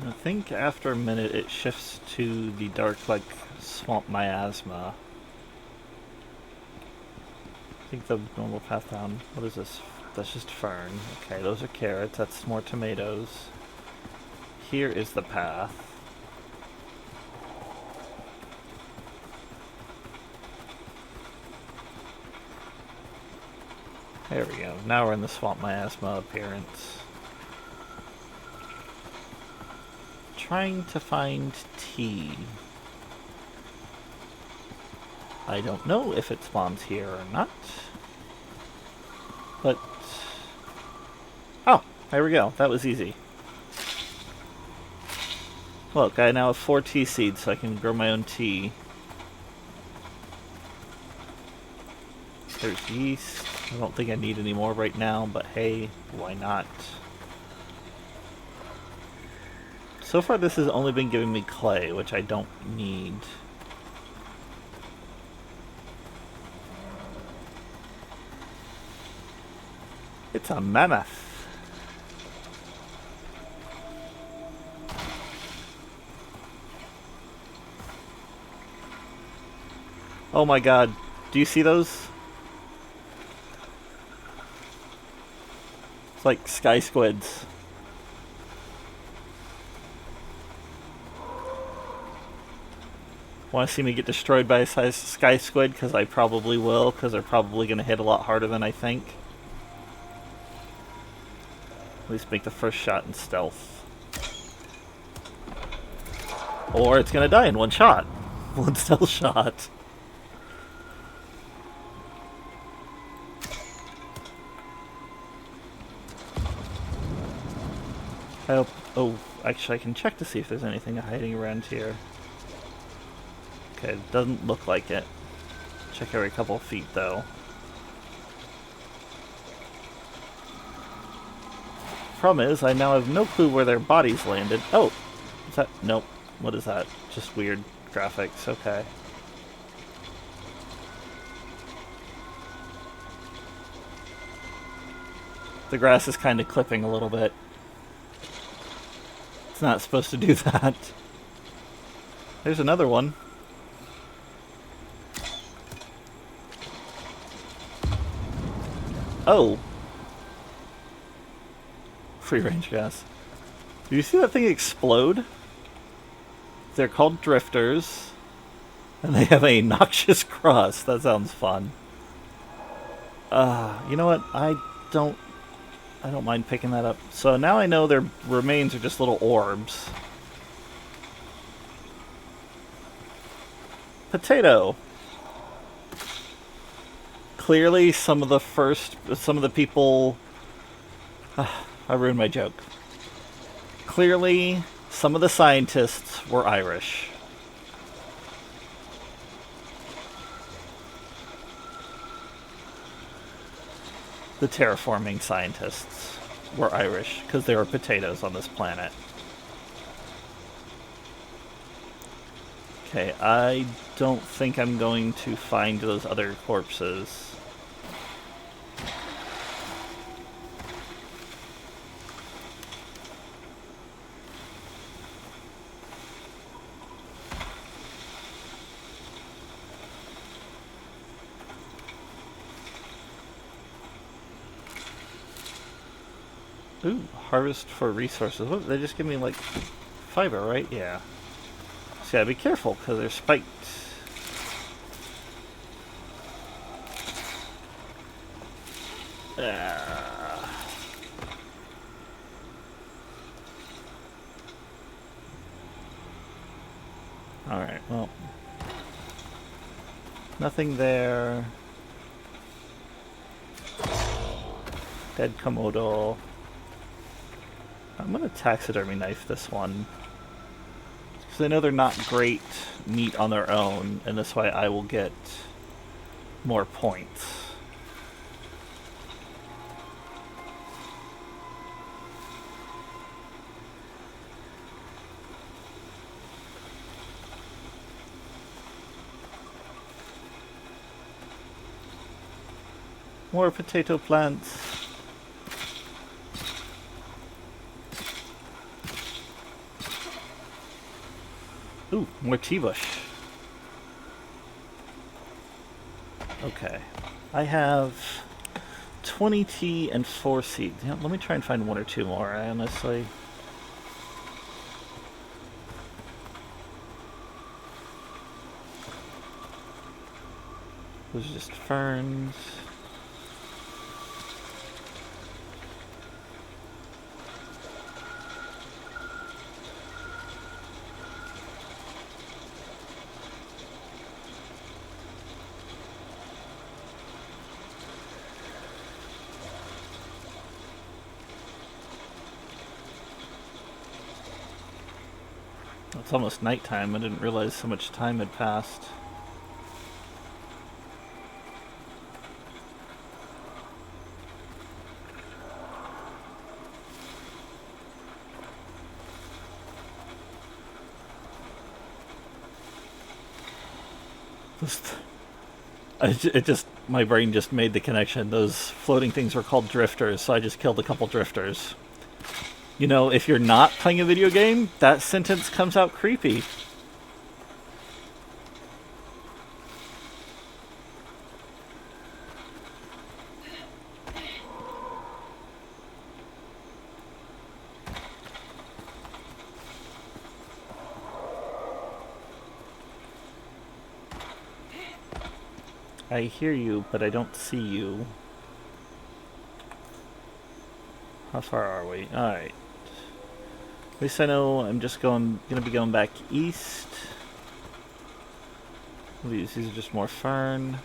I think after a minute it shifts to the dark, like, swamp miasma. I think the normal path down... What is this? That's just fern. Okay, those are carrots. That's more tomatoes. Here is the path. There we go. Now we're in the Swamp Miasma appearance. Trying to find tea. I don't know if it spawns here or not. But... oh, there we go. That was easy. Look, I now have 4 tea seeds, so I can grow my own tea. There's yeast. I don't think I need any more right now, but hey, why not? So far this has only been giving me clay, which I don't need. It's a mammoth. Oh my god. Do you see those? It's like sky squids. Want to see me get destroyed by a sky squid? Because I probably will, because they're probably going to hit a lot harder than I think. At least make the first shot in stealth. Or it's going to die in one shot. One stealth shot. I hope... oh, actually I can check to see if there's anything hiding around here. Okay, it doesn't look like it. Check every couple of feet though. Problem is, I now have no clue where their bodies landed. Oh! Is that... nope. What is that? Just weird graphics. Okay. The grass is kind of clipping a little bit. It's not supposed to do that. There's another one. Oh! Free range gas. Do you see that thing explode? They're called drifters. And they have a noxious crust. That sounds fun. You know what? I don't mind picking that up. So now I know their remains are just little orbs. Potato. Clearly some of the people... I ruined my joke. Clearly, some of the scientists were Irish. The terraforming scientists were Irish, because there are potatoes on this planet. Okay, I don't think I'm going to find those other corpses. Ooh, harvest for resources. What, they just give me, like, fiber, right? Yeah. So yeah, be careful, because they're spiked. Alright, well. Nothing there. Dead Komodo. I'm going to taxidermy knife this one. Because I know they're not great meat on their own, and this way I will get more points. More potato plants. Ooh, more tea bush. Okay. I have 20 tea and 4 seeds. Yeah, let me try and find 1 or 2 more, honestly. Those are just ferns. it's almost nighttime. I didn't realize so much time had passed. It just, my brain just made the connection. Those floating things were called drifters, so I just killed a couple drifters. You know, if you're not playing a video game, that sentence comes out creepy. I hear you, but I don't see you. How far are we? Alright. At least I know I'm just gonna be going back east. These are just more fern.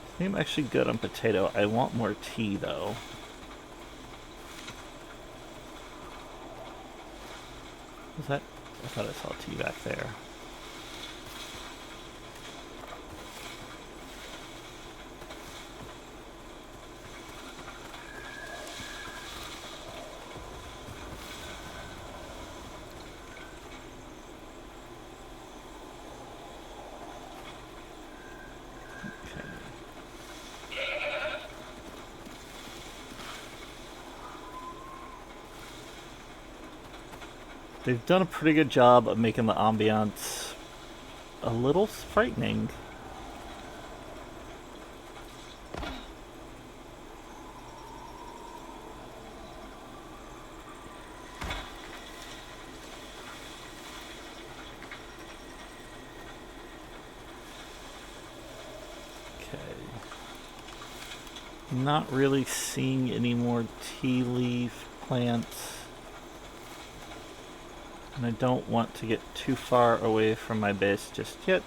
I think I'm actually good on potato. I want more tea, though. Was that? I thought I saw tea back there. They've done a pretty good job of making the ambiance a little frightening. Okay. Not really seeing any more tea leaf plants. And I don't want to get too far away from my base just yet.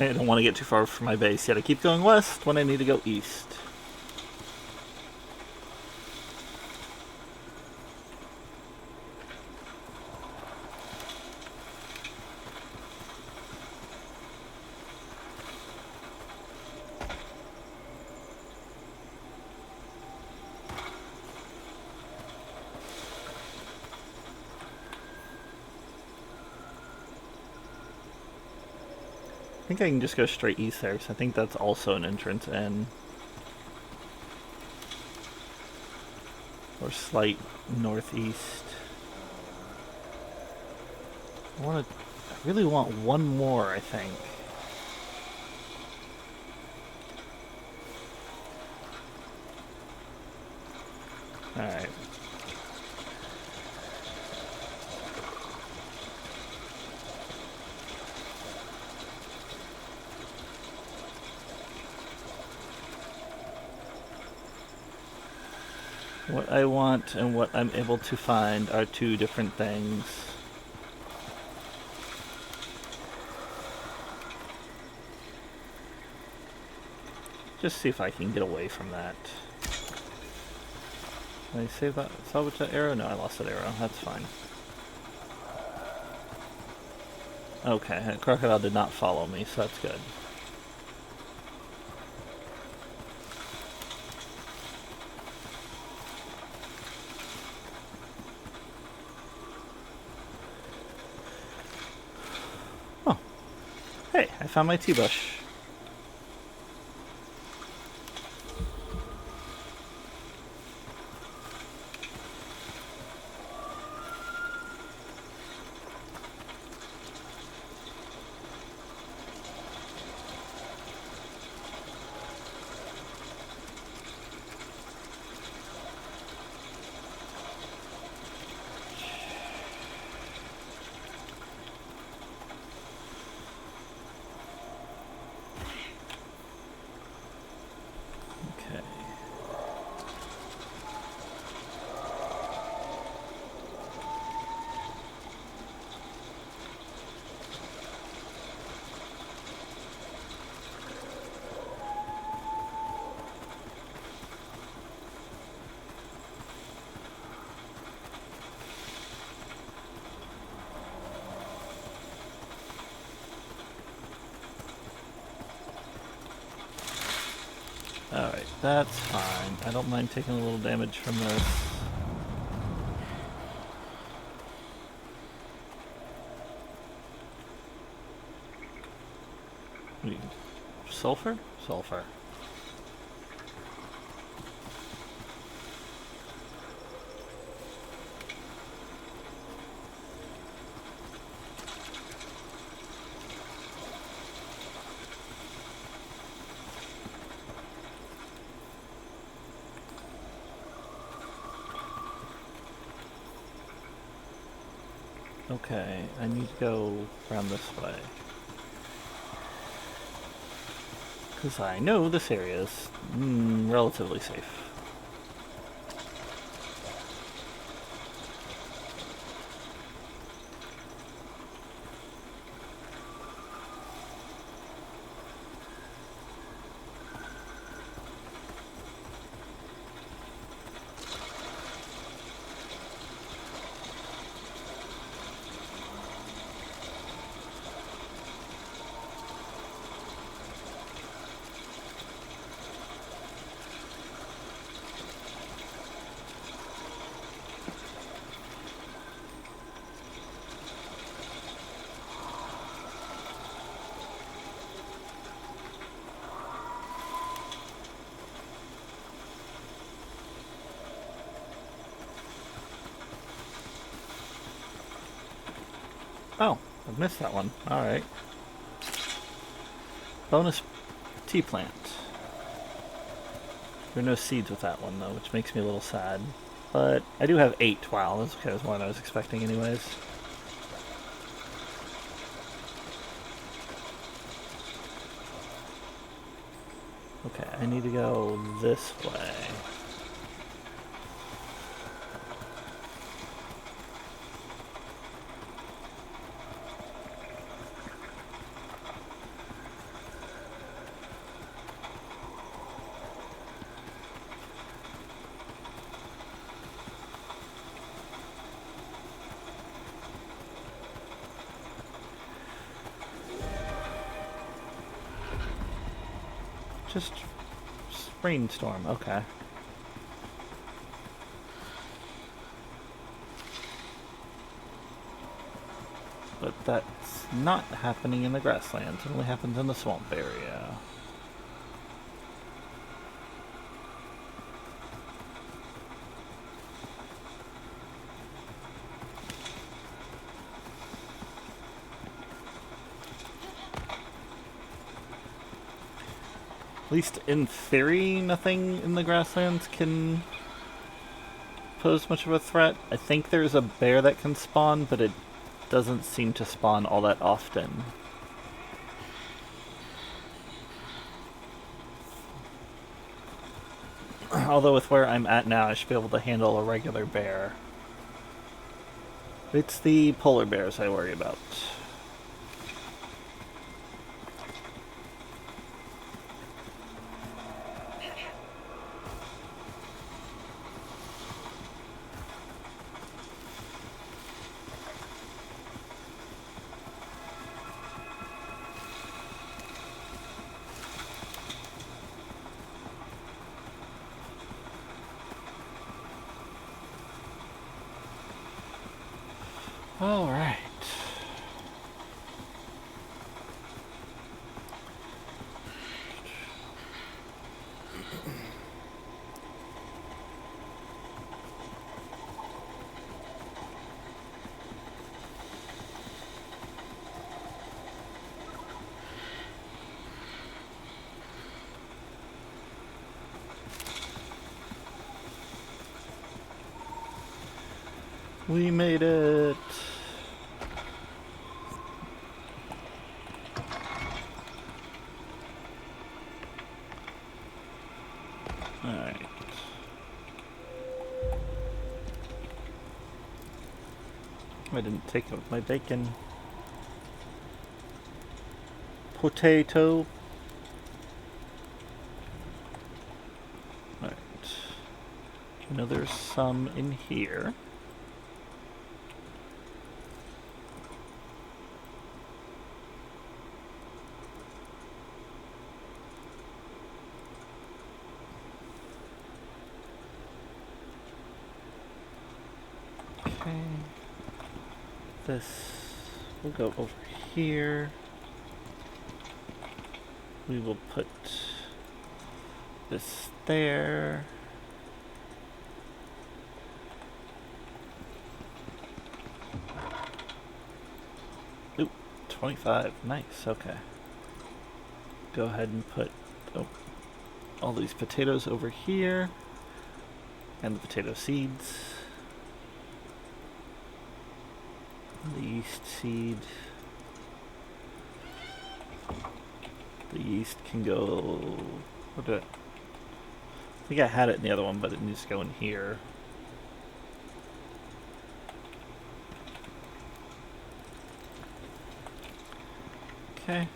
I don't want to get too far from my base yet. I keep going west when I need to go east. I think I can just go straight east there, because I think that's also an entrance in. Or slight northeast. I really want one more, I think. Alright. What I want and what I'm able to find are two different things. Just see if I can get away from that. Did I save that? Salvage that arrow? No, I lost that arrow. That's fine. Okay, that crocodile did not follow me, so that's good. Hey, I found my tea bush. That's fine. I don't mind taking a little damage from this. Sulfur? Sulfur. Okay, I need to go around this way. Because I know this area is relatively safe. Oh, I missed that one. Alright. Bonus tea plant. There are no seeds with that one, though, which makes me a little sad. But I do have 8. Wow, that's okay. That's more than I was expecting anyways. Okay, I need to go this way. Just rainstorm, okay. But that's not happening in the grasslands. It only happens in the swamp area. At least in theory, nothing in the grasslands can pose much of a threat. I think there's a bear that can spawn, but it doesn't seem to spawn all that often. Although with where I'm at now, I should be able to handle a regular bear. It's the polar bears I worry about. Alright. We made it. Alright. I didn't take out my bacon. Potato. Alright. I know there's some in here. this will go over here. We will put this there. Ooh, 25. Nice, okay. Go ahead and put all these potatoes over here. And the potato seeds. The yeast seed. The yeast can go... What did I think I had it in the other one, but it needs to go in here. Okay.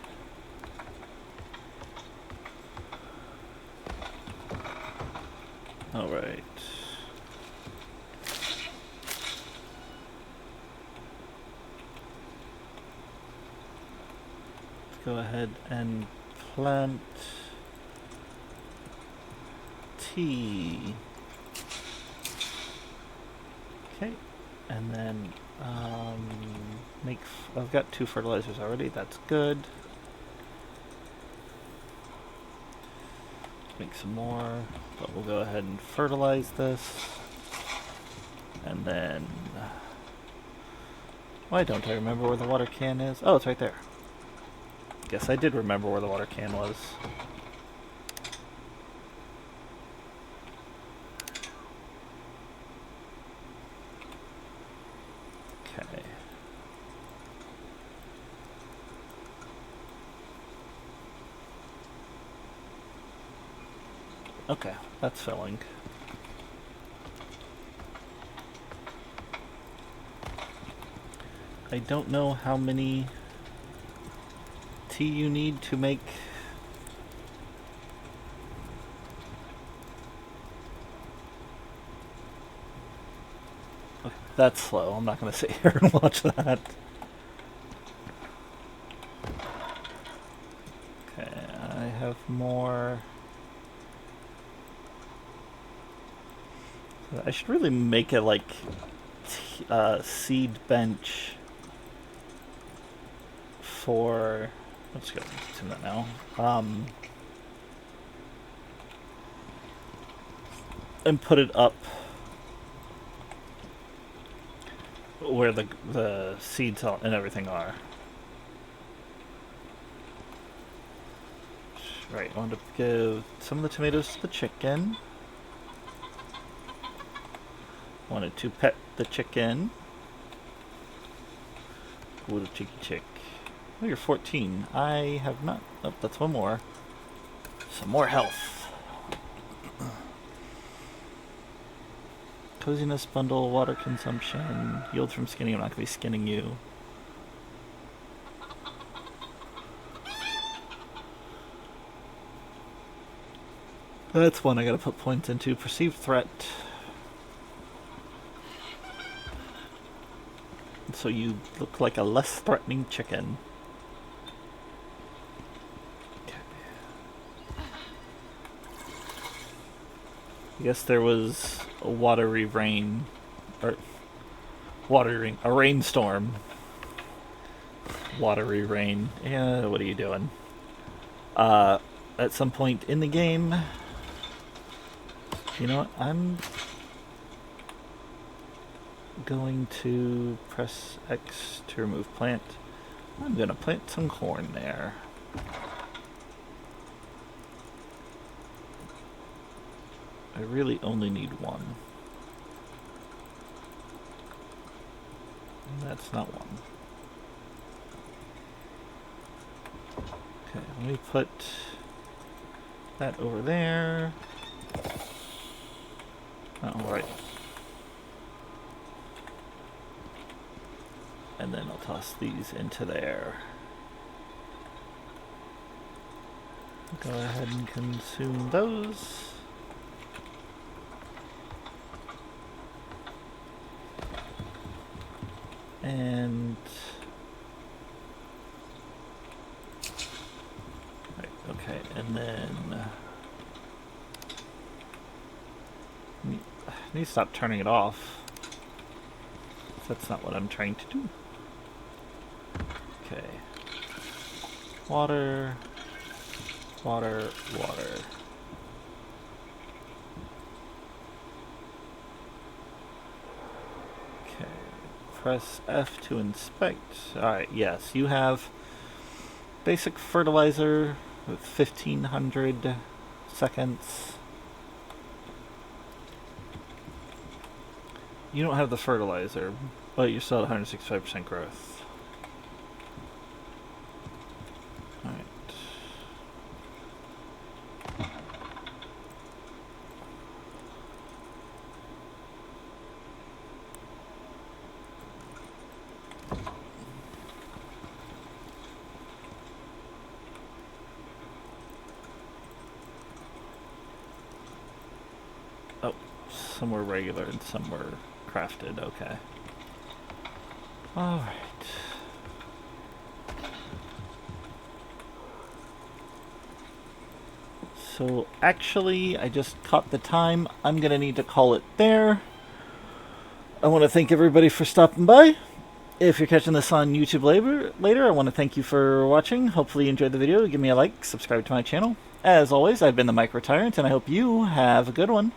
All right. Let's go ahead and plant tea. Okay, and then I've got 2 fertilizers already. That's good. Make some more, but we'll go ahead and fertilize this. And then, why don't I remember where the water can is? Oh, it's right there. Guess I did remember where the water can was. Okay. Okay, that's filling. I don't know how many tea you need to make. Okay, that's slow. I'm not going to sit here and watch that. Okay, I have more. I should really make it like seed bench for. Let's go to that now. And put it up where the seeds and everything are. Right, I want to give some of the tomatoes to the chicken. Wanted to pet the chicken. Little cheeky chick. Oh, you're 14. I have not. Oh, that's one more. Some more health. Coziness bundle, water consumption, yield from skinning. I'm not going to be skinning you. That's one I gotta put points into. Perceived threat. So you look like a less threatening chicken. I guess there was a watery rain, or a rainstorm. Watery rain. Yeah, what are you doing? At some point in the game, you know what? I'm going to press X to remove plant. I'm gonna plant some corn there. I really only need one. That's not one. Okay, let me put that over there. Oh, right. And then I'll toss these into there. Go ahead and consume those. And right, okay, and then I need to stop turning it off. That's not what I'm trying to do. Okay. Water, water, water. Okay. Press F to inspect. Alright, yes, you have basic fertilizer with 1500 seconds. You don't have the fertilizer, but you're still at 165% growth. Alright. Oh, some were regular and some were crafted, okay. Alright. So actually, I just caught the time. I'm gonna need to call it there. I want to thank everybody for stopping by. If you're catching this on YouTube later, I want to thank you for watching. Hopefully you enjoyed the video. Give me a like, subscribe to my channel. As always, I've been the Micro Tyrant, and I hope you have a good one.